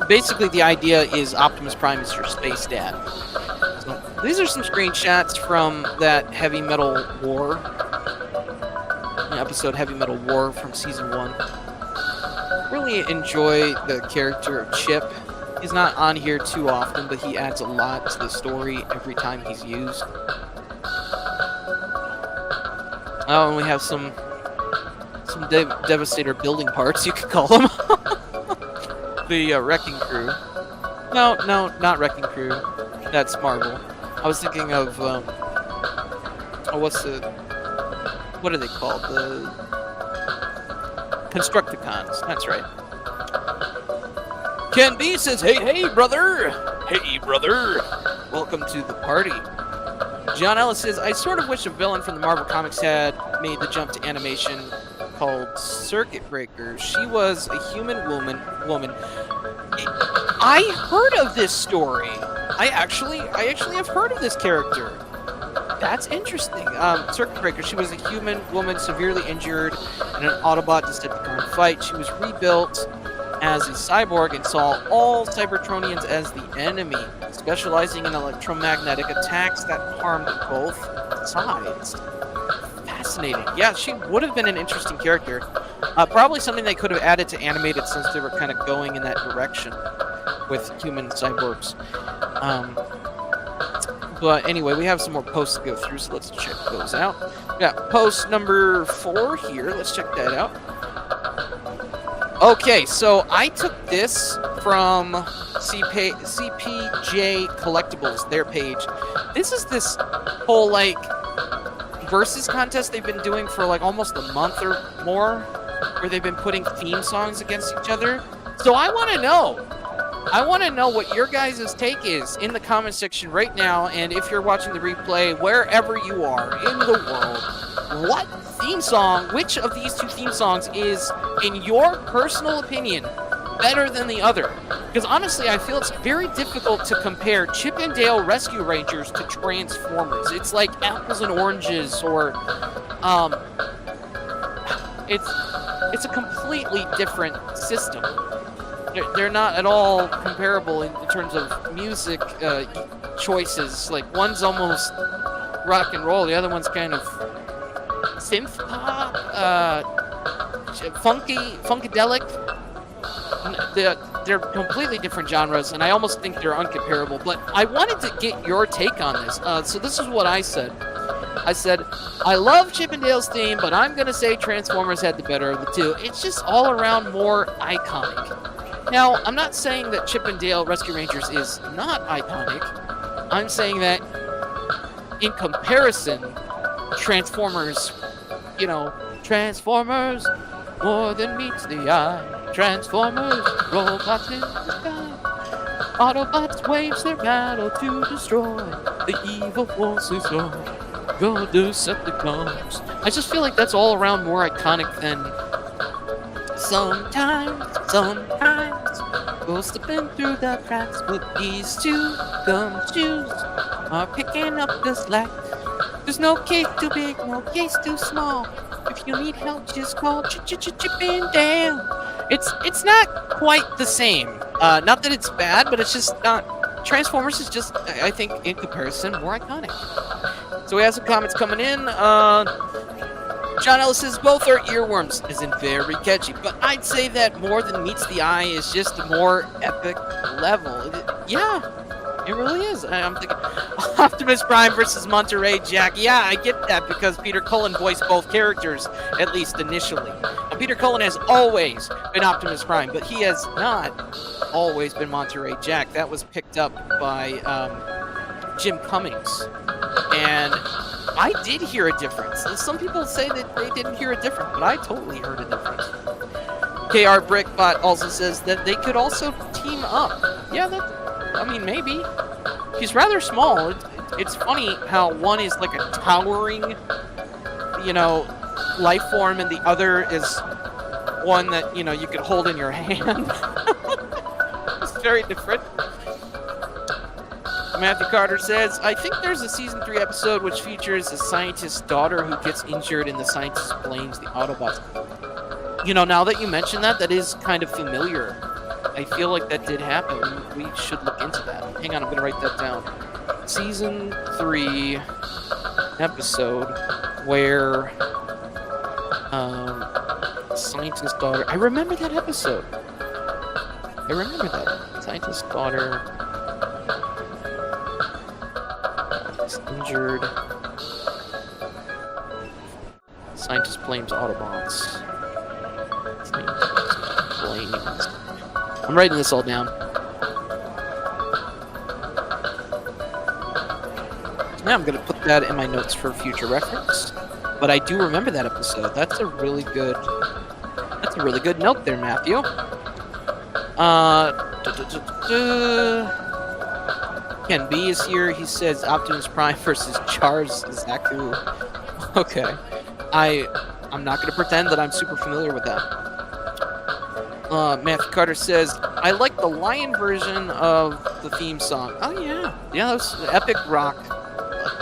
Basically, the idea is Optimus Prime is your space dad. So, these are some screenshots from that Heavy Metal War episode, Heavy Metal War from Season 1. Really enjoy the character of Chip. He's not on here too often, but he adds a lot to the story every time he's used. Oh, and we have some Devastator building parts, you could call them. The Wrecking Crew. No, not Wrecking Crew. That's Marvel. I was thinking of what are they called? The Constructicons. That's right. Ken B says, hey brother. Hey brother. Welcome to the party. John Ellis says, I sort of wish a villain from the Marvel Comics had made the jump to animation called Circuit Breaker. She was a human woman. I heard of this story. I actually have heard of this character. That's interesting. Circuit Breaker, she was a human woman severely injured in an Autobot Decepticon fight. She was rebuilt as a cyborg and saw all Cybertronians as the enemy, specializing in electromagnetic attacks that harmed both sides. Fascinating. Yeah, she would have been an interesting character. Probably something they could have added to animated since they were kind of going in that direction with human cyborgs. But anyway, we have some more posts to go through, so let's check those out. We got post number 4 here. Let's check that out. Okay, so I took this from CPJ Collectibles, their page. This is this whole, like, versus contest they've been doing for, like, almost a month or more, where they've been putting theme songs against each other. So I want to know. I want to know what your guys' take is in the comment section right now, and if you're watching the replay, wherever you are in the world, what theme song, which of these 2 theme songs is, in your personal opinion, better than the other? Because honestly, I feel it's very difficult to compare Chip and Dale Rescue Rangers to Transformers. It's like apples and oranges, or it's a completely different system. They're not at all comparable in terms of music choices. Like, one's almost rock and roll, the other one's kind of synth pop, funkadelic. They're completely different genres, and I almost think they're uncomparable. But I wanted to get your take on this. So this is what I said. I said, I love Chip and Dale's theme, but I'm going to say Transformers had the better of the 2. It's just all around more iconic. Now, I'm not saying that Chip and Dale Rescue Rangers is not iconic. I'm saying that, in comparison, Transformers, Transformers, more than meets the eye. Transformers, robots in the sky. Autobots wage their battle to destroy the evil forces of the Decepticons. I just feel like that's all around more iconic than sometimes go slipping through the cracks, but these two gumshoes are picking up the slack. There's no case too big, no case too small. If you need help, just call Chipping Down. It's not quite the same. Not that it's bad, but it's just not. Transformers is just, I think, in comparison, more iconic. So we have some comments coming in. John Ellis says both are earworms, as in very catchy, but I'd say that more than meets the eye is just a more epic level. Yeah, it really is. I'm thinking Optimus Prime versus Monterey Jack. Yeah, I get that because Peter Cullen voiced both characters, at least initially. And Peter Cullen has always been Optimus Prime, but he has not always been Monterey Jack. That was picked up by Jim Cummings. And I did hear a difference. Some people say that they didn't hear a difference, but I totally heard a difference. KR Brickbot also says that they could also team up. Yeah, maybe. He's rather small. It's funny how one is like a towering, life form, and the other is one that, you could hold in your hand. It's very different. Matthew Carter says, I think there's a season 3 episode which features a scientist's daughter who gets injured and the scientist blames the Autobots. Now that you mention that is kind of familiar. I feel like that did happen. We should look into that. Hang on, I'm going to write that down. Season 3 episode where scientist's daughter... I remember that episode. Scientist's daughter... injured. Scientist blames Autobots. I'm writing this all down. Now I'm going to put that in my notes for future reference. But I do remember that episode. That's a really good note there, Matthew. Ken B is here. He says Optimus Prime versus Charles Zaku. Okay. I'm not going to pretend that I'm super familiar with that. Matthew Carter says, I like the lion version of the theme song. Oh, yeah. Yeah, that was epic rock,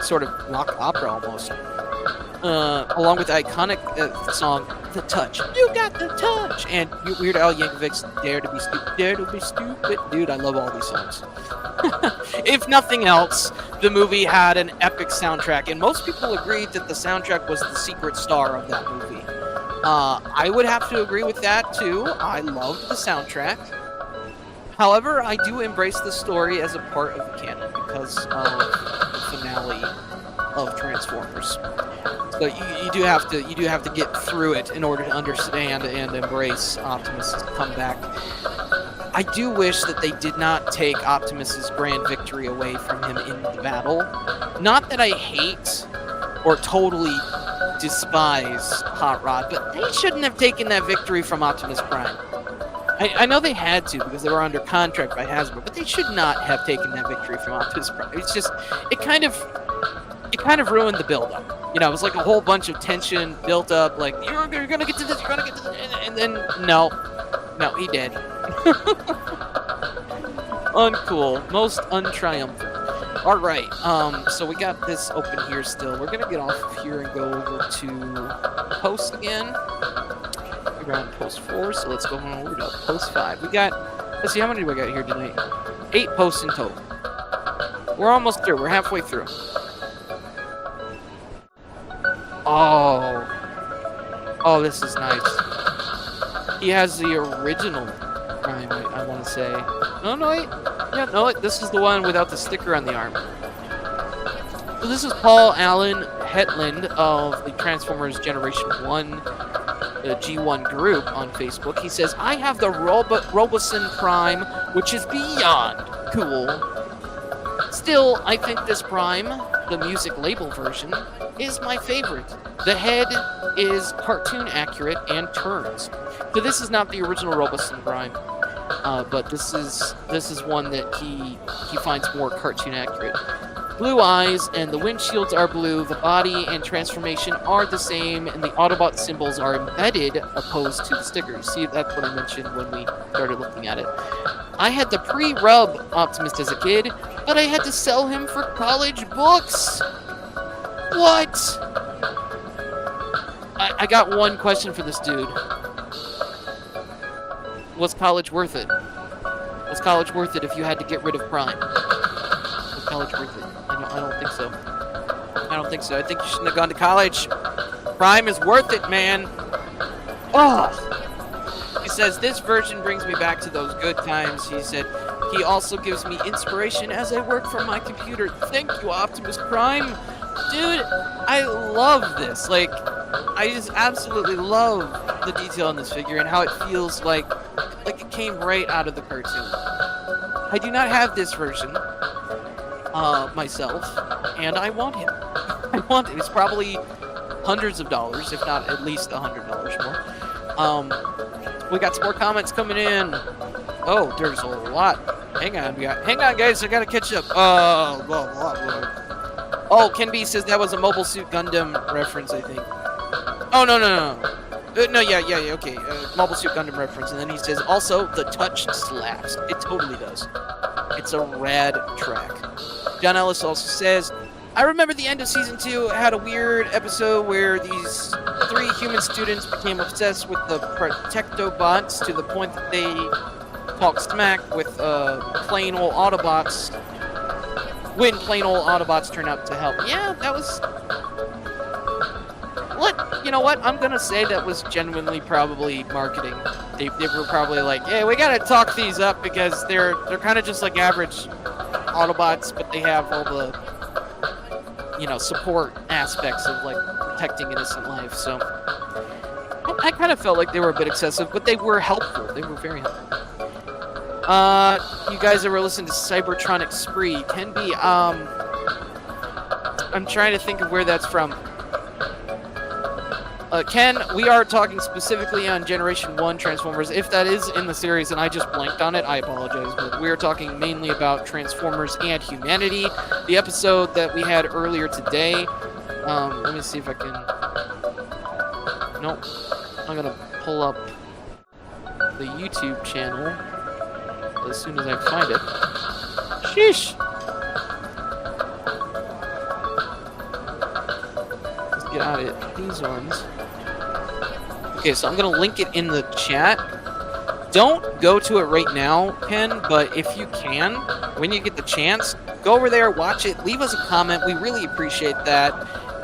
sort of rock opera almost. Along with the iconic song, The Touch. You got the touch! And Weird Al Yankovic's Dare to Be Stupid. Dude, I love all these songs. If nothing else, the movie had an epic soundtrack, and most people agreed that the soundtrack was the secret star of that movie. I would have to agree with that too. I loved the soundtrack. However, I do embrace the story as a part of the canon because of the finale of Transformers. So you do have to get through it in order to understand and embrace Optimus' comeback. I do wish that they did not take Optimus's grand victory away from him in the battle. Not that I hate or totally despise Hot Rod, but they shouldn't have taken that victory from Optimus Prime. I know they had to because they were under contract by Hasbro, but they should not have taken that victory from Optimus Prime. It's just, it kind of ruined the build-up. It was like a whole bunch of tension built up, like, you're gonna get to this, and then, no, he did. Uncool. Most untriumphant. Alright, so we got this open here still. We're gonna get off of here and go over to post again. We're on post 4, so let's go on over to post 5. We got, let's see, how many do we got here tonight? 8 posts in total. We're almost through. We're halfway through. Oh, this is nice. He has the original Prime, I want to say. No, wait. Yeah, no, this is the one without the sticker on the arm. So this is Paul Allen Hetland of the Transformers Generation 1 G1 group on Facebook. He says, I have the Roboson Prime, which is beyond cool. Still, I think this Prime, the music label version, is my favorite. The head is cartoon accurate and turns. So this is not the original Robust and Prime, but this is one that he finds more cartoon accurate. Blue eyes and the windshields are blue. The body and transformation are the same, and the Autobot symbols are embedded opposed to the stickers. See, that's what I mentioned when we started looking at it. I had the pre-rub Optimus as a kid, but I had to sell him for college books. What? I got one question for this dude. Was college worth it? Was college worth it if you had to get rid of Prime? Was college worth it? I don't think so. I don't think so. I think you shouldn't have gone to college. Prime is worth it, man. Oh! He says, this version brings me back to those good times. He said, he also gives me inspiration as I work from my computer. Thank you, Optimus Prime. Dude, I love this. Like, I just absolutely love the detail in this figure and how it feels like it came right out of the cartoon. I do not have this version myself, and I want him. I want him. It's probably hundreds of dollars, if not at least $100 more. We got some more comments coming in. Oh, there's a lot. Hang on, guys. I gotta catch up. Blah, blah, blah. Oh, Ken B says that was a Mobile Suit Gundam reference, I think. Oh, no. Yeah, okay. Mobile Suit Gundam reference. And then he says, also, the touch slaps. It totally does. It's a rad track. John Ellis also says, I remember the end of Season 2 had a weird episode where these 3 human students became obsessed with the Protectobots to the point that they talked smack with plain old Autobots when plain old Autobots turned out to help. Yeah, that was... You know what? I'm gonna say that was genuinely probably marketing. They were probably like, hey, we gotta talk these up because they're kind of just like average Autobots, but they have all the, you know, support aspects of like protecting innocent life. So I kind of felt like they were a bit excessive, but they were helpful. They were very helpful. You guys ever listen to Cybertronic Spree? Can be. I'm trying to think of where that's from. Ken, we are talking specifically on Generation 1 Transformers. If that is in the series and I just blanked on it, I apologize. But we are talking mainly about Transformers and humanity. The episode that we had earlier today. Let me see if I can... Nope. I'm going to pull up the YouTube channel as soon as I find it. Sheesh! Let's get out of these ones. Okay, so I'm going to link it in the chat. Don't go to it right now, Ken, but if you can, when you get the chance, go over there, watch it, leave us a comment. We really appreciate that,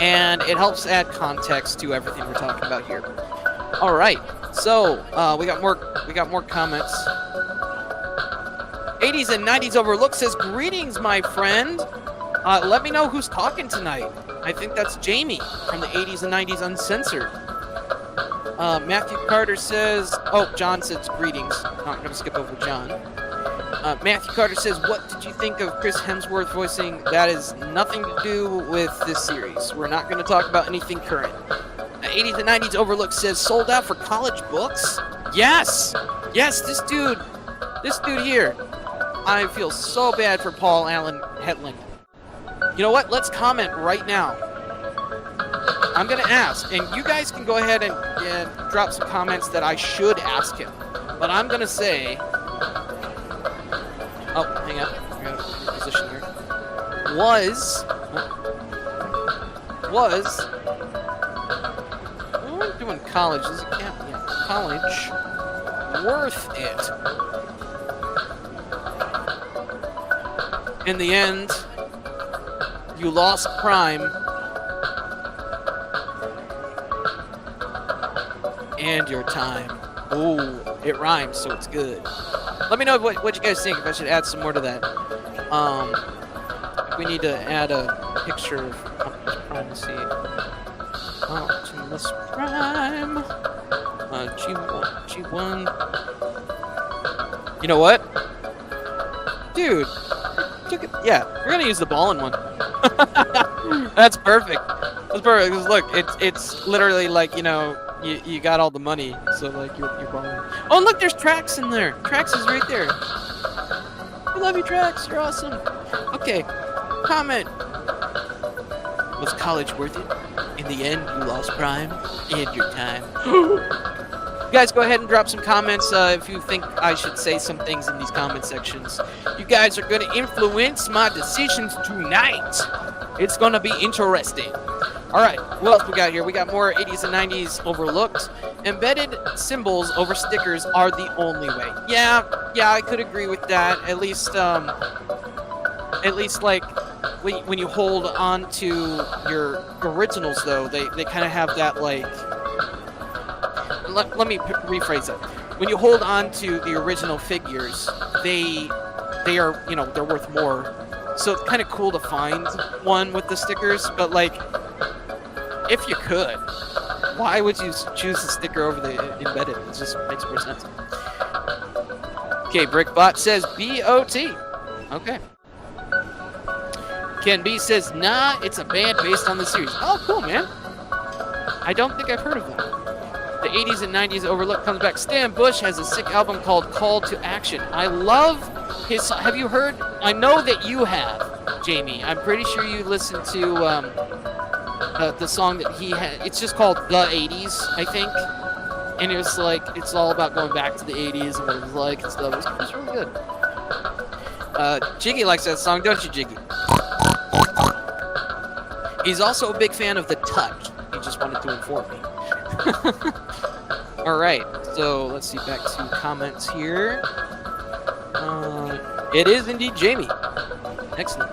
and it helps add context to everything we're talking about here. All right, so we got more comments. 80s and 90s Overlook says, greetings, my friend. Let me know who's talking tonight. I think that's Jamie from the 80s and 90s Uncensored. Matthew Carter says, oh, John says greetings. Not going to skip over John. Matthew Carter says, what did you think of Chris Hemsworth voicing? That is nothing to do with this series. We're not going to talk about anything current. 80s and 90s Overlook says, sold out for college books? Yes! Yes, this dude here. I feel so bad for Paul Allen Hetland. You know what? Let's comment right now. I'm going to ask, and you guys can go ahead and drop some comments that I should ask him. But I'm going to say... Oh, hang on. I got a position here. Was... Oh, I'm doing college. This is college. Worth it. In the end, you lost Prime. And your time. Ooh, it rhymes, so it's good. Let me know what you guys think, if I should add some more to that. We need to add a picture of Optimus Prime to see. Optimus Prime. G1. You know what? Dude. Yeah, we're gonna use the ballin' one. That's perfect. That's perfect. 'Cause look, it's literally like, you know, you got all the money, so like you're borrowing. Oh, look, there's Trax in there. Trax is right there. I love you, Trax. You're awesome. Okay, comment. Was college worth it? In the end, you lost Prime and your time. You guys, go ahead and drop some comments if you think I should say some things in these comment sections. You guys are going to influence my decisions tonight. It's going to be interesting. All right, what else we got here? We got more 80s and 90s overlooked. Embedded symbols over stickers are the only way. Yeah, I could agree with that. At least like when you hold on to your originals, though, they kind of have that like. Let me rephrase that. When you hold on to the original figures, they are, you know, they're worth more. So it's kind of cool to find one with the stickers, but like, if you could, why would you choose the sticker over the embedded? It just makes more sense. Okay, Brickbot says B-O-T. Okay. Ken B says, nah, it's a band based on the series. Oh, cool, man. I don't think I've heard of that. The 80s and 90s overlook comes back. Stan Bush has a sick album called Call to Action. I love his... Have you heard? I know that you have, Jamie. I'm pretty sure you listened to the song that he had. It's just called The 80s, I think. And it was like, it's all about going back to the 80s and what it was like and stuff. It was really good. Jiggy likes that song, don't you, Jiggy? He's also a big fan of The Touch. He just wanted to inform me. Alright, so let's see, back to comments here. It is indeed Jamie. Excellent.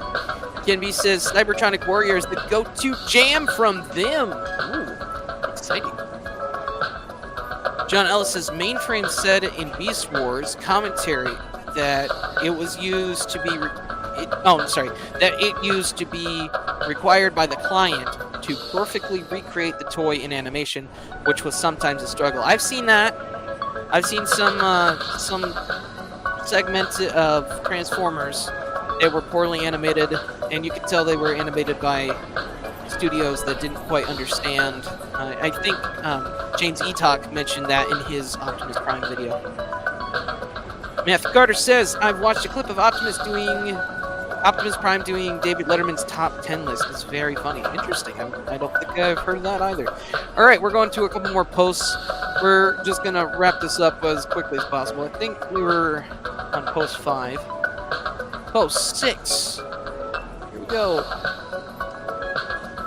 Ken B says, Cybertronic Warrior is the go-to jam from them. Ooh, exciting. John Ellis says, Mainframe said in Beast Wars commentary that it was used to be... that it used to be required by the client to perfectly recreate the toy in animation, which was sometimes a struggle. I've seen that. I've seen some segments of Transformers that were poorly animated, and you could tell they were animated by studios that didn't quite understand. I think James Etok mentioned that in his Optimus Prime video. Matthew Carter says, I've watched a clip of Optimus Prime doing David Letterman's top 10 list. It's very funny. Interesting. I don't think I've heard of that either. All right, we're going to a couple more posts. We're just going to wrap this up as quickly as possible. I think we were on post 5. Post 6. Here we go.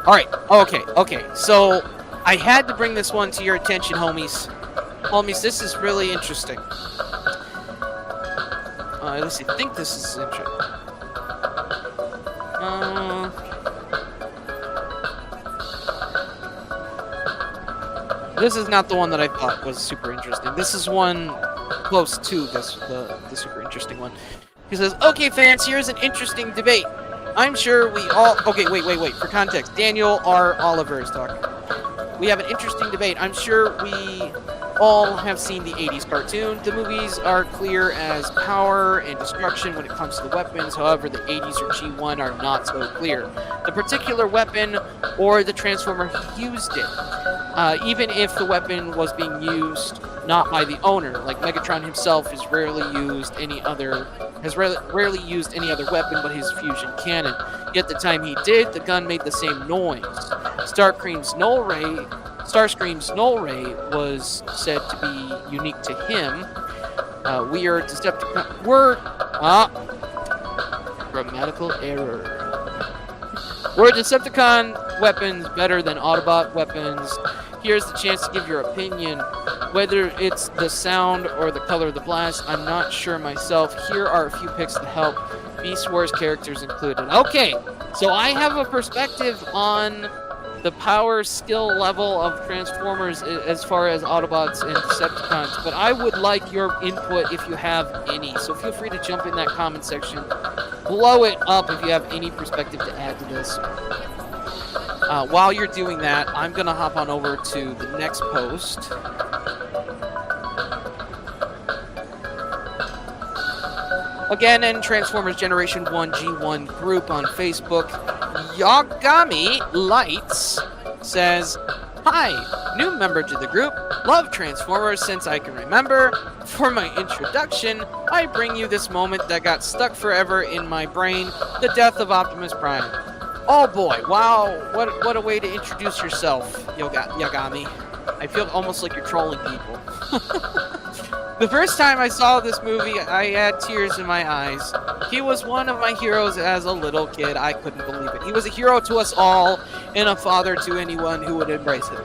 All right. Okay. So I had to bring this one to your attention, homies. Homies, this is really interesting. Let's see. I think this is interesting. This is not the one that I thought was super interesting. This is one close to this, the super interesting one. He says, okay, fans, here's an interesting debate. I'm sure we all... Okay, wait. For context, Daniel R. Oliver is talking. We have an interesting debate. I'm sure we all have seen the 80s cartoon. The movies are clear as power and destruction when it comes to the weapons. However, the 80s or G1 are not so clear. The particular weapon or the Transformer who used it, even if the weapon was being used not by the owner, like Megatron himself has rarely used any other weapon but his fusion cannon. Yet the time he did, the gun made the same noise. Starscream's null ray was said to be unique to him. Grammatical error. Were Decepticon weapons better than Autobot weapons? Here's the chance to give your opinion. Whether it's the sound or the color of the blast, I'm not sure myself. Here are a few picks to help. Beast Wars characters included. Okay, so I have a perspective on the power skill level of Transformers as far as Autobots and Decepticons, but I would like your input if you have any. So feel free to jump in that comment section. Blow it up if you have any perspective to add to this. While you're doing that, I'm going to hop on over to the next post. Again, in Transformers Generation 1 G1 group on Facebook, Yagami Lights says, "Hi, new member to the group. Love Transformers since I can remember. For my introduction, I bring you this moment that got stuck forever in my brain, the death of Optimus Prime." Oh boy, wow, what a way to introduce yourself, Yagami. I feel almost like you're trolling people. The first time I saw this movie, I had tears in my eyes. He was one of my heroes as a little kid. I couldn't believe it. He was a hero to us all and a father to anyone who would embrace him.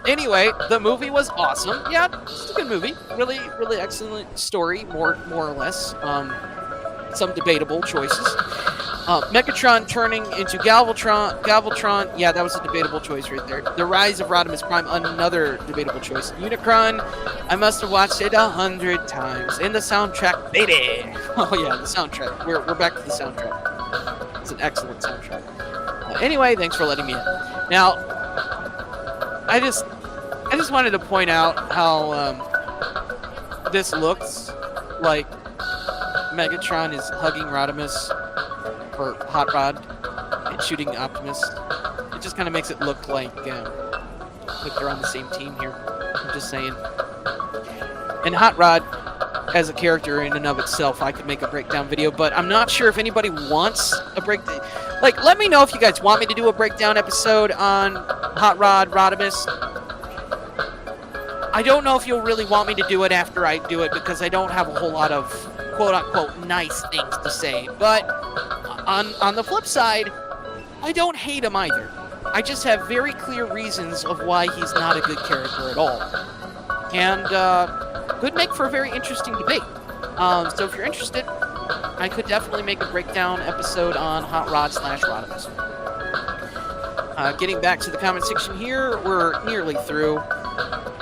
Anyway, the movie was awesome. Yeah, it's a good movie. Really, really excellent story, more or less. Some debatable choices. Megatron turning into Galvatron, yeah, that was a debatable choice right there. The Rise of Rodimus Prime, another debatable choice. Unicron, I must have watched it 100 times. And the soundtrack, baby! Oh yeah, the soundtrack. We're back to the soundtrack. It's an excellent soundtrack. Anyway, thanks for letting me in. Now, I just wanted to point out how this looks like Megatron is hugging Rodimus, or Hot Rod, and shooting Optimus. It just kind of makes it look like they're on the same team here. I'm just saying. And Hot Rod, as a character in and of itself, I could make a breakdown video, but I'm not sure if anybody wants a breakdown. Like, let me know if you guys want me to do a breakdown episode on Hot Rod, Rodimus. I don't know if you'll really want me to do it after I do it, because I don't have a whole lot of quote-unquote nice things to say, but on the flip side, I don't hate him either. I just have very clear reasons of why he's not a good character at all. And could make for a very interesting debate. So if you're interested, I could definitely make a breakdown episode on Hot Rod / Rodimus. Getting back to the comment section here, we're nearly through.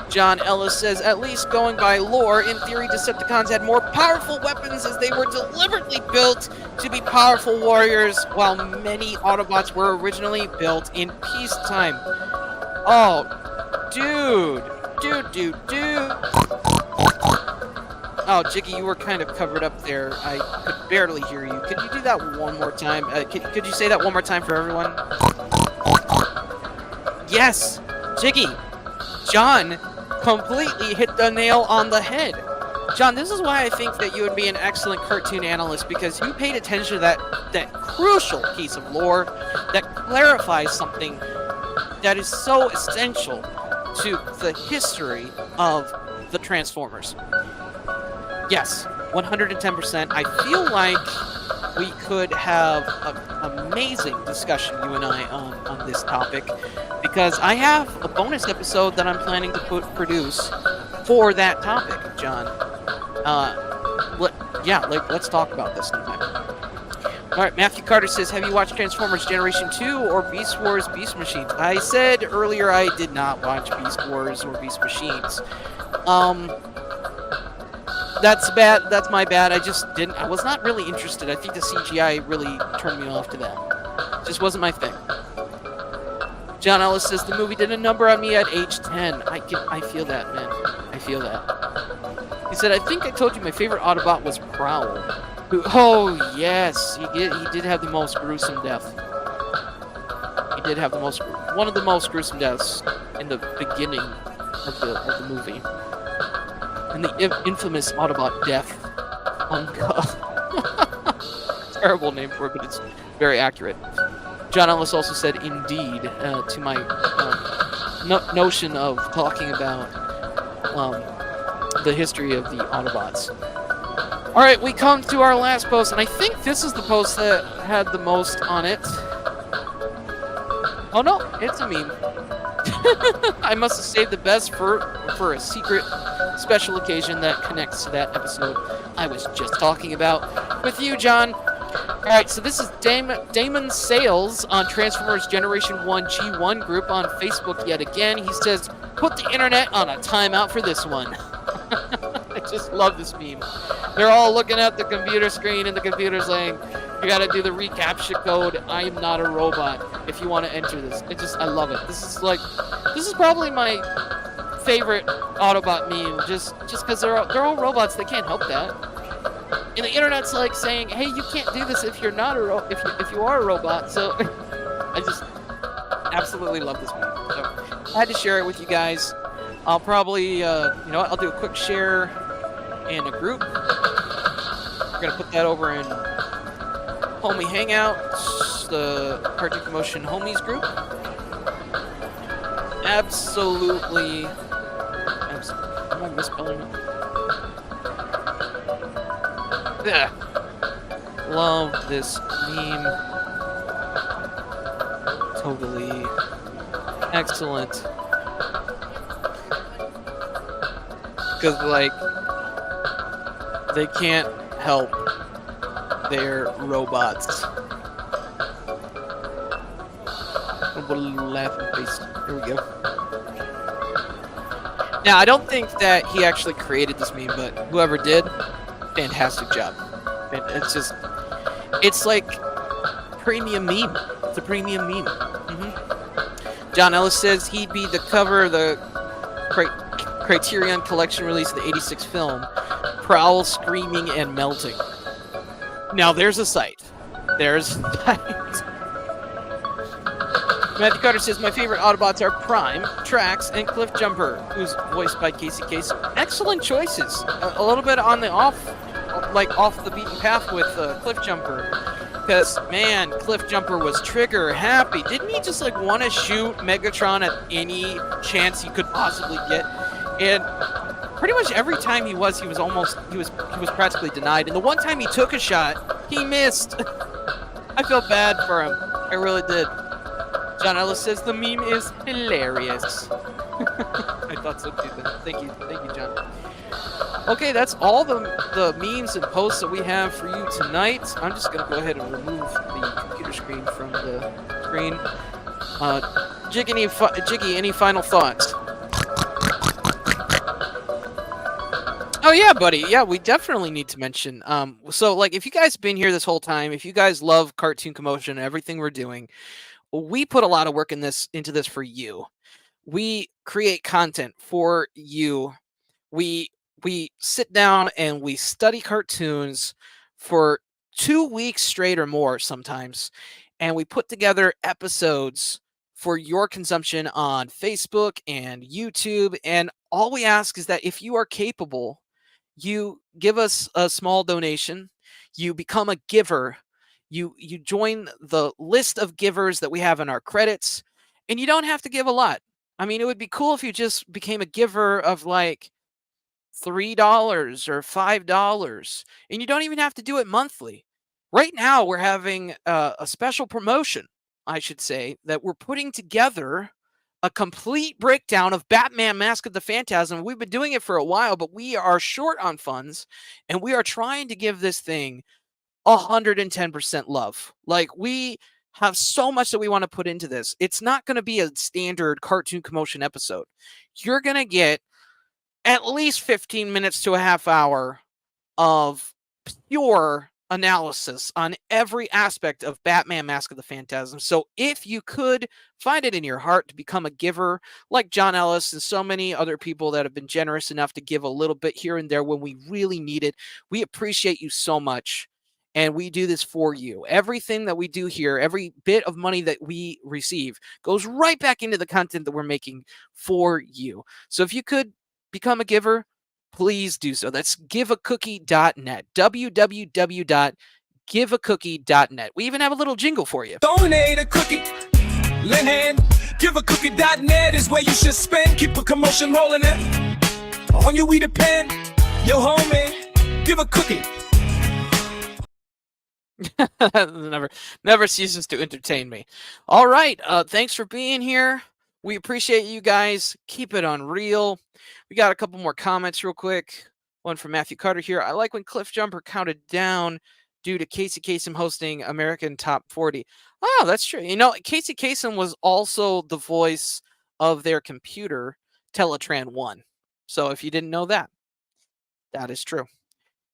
John Ellis says, "At least going by lore, in theory, Decepticons had more powerful weapons as they were deliberately built to be powerful warriors, while many Autobots were originally built in peacetime." Oh, dude. Oh, Jiggy, you were kind of covered up there. I could barely hear you. Could you do that one more time? Could you say that one more time for everyone? Yes, Jiggy. John completely hit the nail on the head. John, this is why I think that you would be an excellent cartoon analyst, because you paid attention to that crucial piece of lore that clarifies something that is so essential to the history of the Transformers. Yes, 110%. I feel like we could have an amazing discussion, you and I, on this topic, because I have a bonus episode that I'm planning to produce for that topic, John. Let's talk about this sometime. Alright, Matthew Carter says, "Have you watched Transformers Generation 2 or Beast Wars Beast Machines?" I said earlier I did not watch Beast Wars or Beast Machines. That's bad. That's my bad. I was not really interested. I think the CGI really turned me off to that. Just wasn't my thing. John Ellis says, "The movie did a number on me at age 10. I feel that, man. I feel that." He said, "I think I told you my favorite Autobot was Prowl." Oh, yes. He did have the most gruesome death. He did have one of the most gruesome deaths in the beginning of the movie. And the infamous Autobot death. Terrible name for it, but it's very accurate. John Ellis also said, "Indeed," to my notion of talking about the history of the Autobots. Alright, we come to our last post, and I think this is the post that had the most on it. Oh no, it's a meme. I must have saved the best for a secret special occasion that connects to that episode I was just talking about with you, John. Alright, so this is Damon Sales on Transformers Generation 1 G1 group on Facebook yet again. He says, "Put the internet on a timeout for this one." I just love this meme. They're all looking at the computer screen and the computer's saying, "You gotta do the recaptcha code, I am not a robot, if you want to enter this." I love it. This is probably my favorite Autobot meme, just because they're all robots, they can't help that. And the internet's like saying, "Hey, you can't do this if you're not if you are a robot." So I just absolutely love this movie. So I had to share it with you guys. I'll probably, you know what? I'll do a quick share in a group. We're gonna put that over in Homie Hangout, the Cartoon Commotion Homies group. Absolutely. Am I misspelling it? Yeah. Love this meme. Totally excellent. Because, like, they can't help their robots. A little laughing face. Here we go. Now, I don't think that he actually created this meme, but whoever did, fantastic job. It's just, it's like premium meme. It's a premium meme. John Ellis says he'd be the cover of the Criterion Collection release of the '86 film, Prowl Screaming and Melting. Now, there's a site. There's a site. Matthew Carter says, my favorite Autobots are Prime, Trax, and Cliff Jumper, who's voiced by Casey Kasem. Excellent choices. A little bit on the off the beaten path with Cliff Jumper. Because, man, Cliff Jumper was trigger happy. Didn't he just, like, want to shoot Megatron at any chance he could possibly get? And pretty much every time he was practically denied. And the one time he took a shot, he missed. I felt bad for him. I really did. John Ellis says the meme is hilarious. I thought so too. Then. Thank you, John. Okay, that's all the memes and posts that we have for you tonight. I'm just gonna go ahead and remove the computer screen from the screen. Jiggy, any final thoughts? Oh yeah, buddy. Yeah, we definitely need to mention. So like, if you guys have been here this whole time, if you guys love Cartoon Commotion and everything we're doing, we put a lot of work into this for you. We create content for you. We sit down and we study cartoons for 2 weeks straight or more sometimes, and we put together episodes for your consumption on Facebook and YouTube. And all we ask is that if you are capable, you give us a small donation, you become a giver, you join the list of givers that we have in our credits, and you don't have to give a lot. I mean, it would be cool if you just became a giver of like $3 or $5, and you don't even have to do it monthly. Right now, we're having a special promotion, I should say, that we're putting together a complete breakdown of Batman Mask of the Phantasm. We've been doing it for a while, but we are short on funds, and we are trying to give this thing 110% love. Like, we have so much that we want to put into this. It's not going to be a standard Cartoon Commotion episode. You're going to get at least 15 minutes to a half hour of pure analysis on every aspect of Batman Mask of the Phantasm. So if you could find it in your heart to become a giver, like John Ellis and so many other people that have been generous enough to give a little bit here and there when we really need it, we appreciate you so much. And we do this for you. Everything that we do here, every bit of money that we receive goes right back into the content that we're making for you. So if you could become a giver, please do so. That's giveacookie.net. www.giveacookie.net. We even have a little jingle for you. Donate a cookie, lend hand. Giveacookie.net is where you should spend. Keep a commotion rolling it. On you we depend. Yo, homie, give a cookie. never ceases to entertain me. All right, thanks for being here. We appreciate you guys. Keep it unreal. We got a couple more comments real quick. One from Matthew Carter here. I like when Cliff Jumper counted down due to Casey Kasem hosting American Top 40. Oh, that's true. You know, Casey Kasem was also the voice of their computer, Teletran 1. So if you didn't know that, that is true.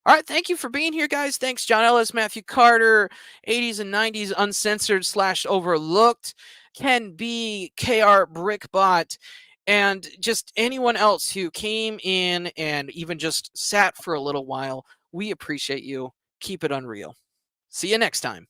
All right, thank you for being here, guys. Thanks, John Ellis, Matthew Carter, 80s and 90s uncensored / overlooked, Ken B, KR Brickbot, and just anyone else who came in and even just sat for a little while. We appreciate you. Keep it unreal. See you next time.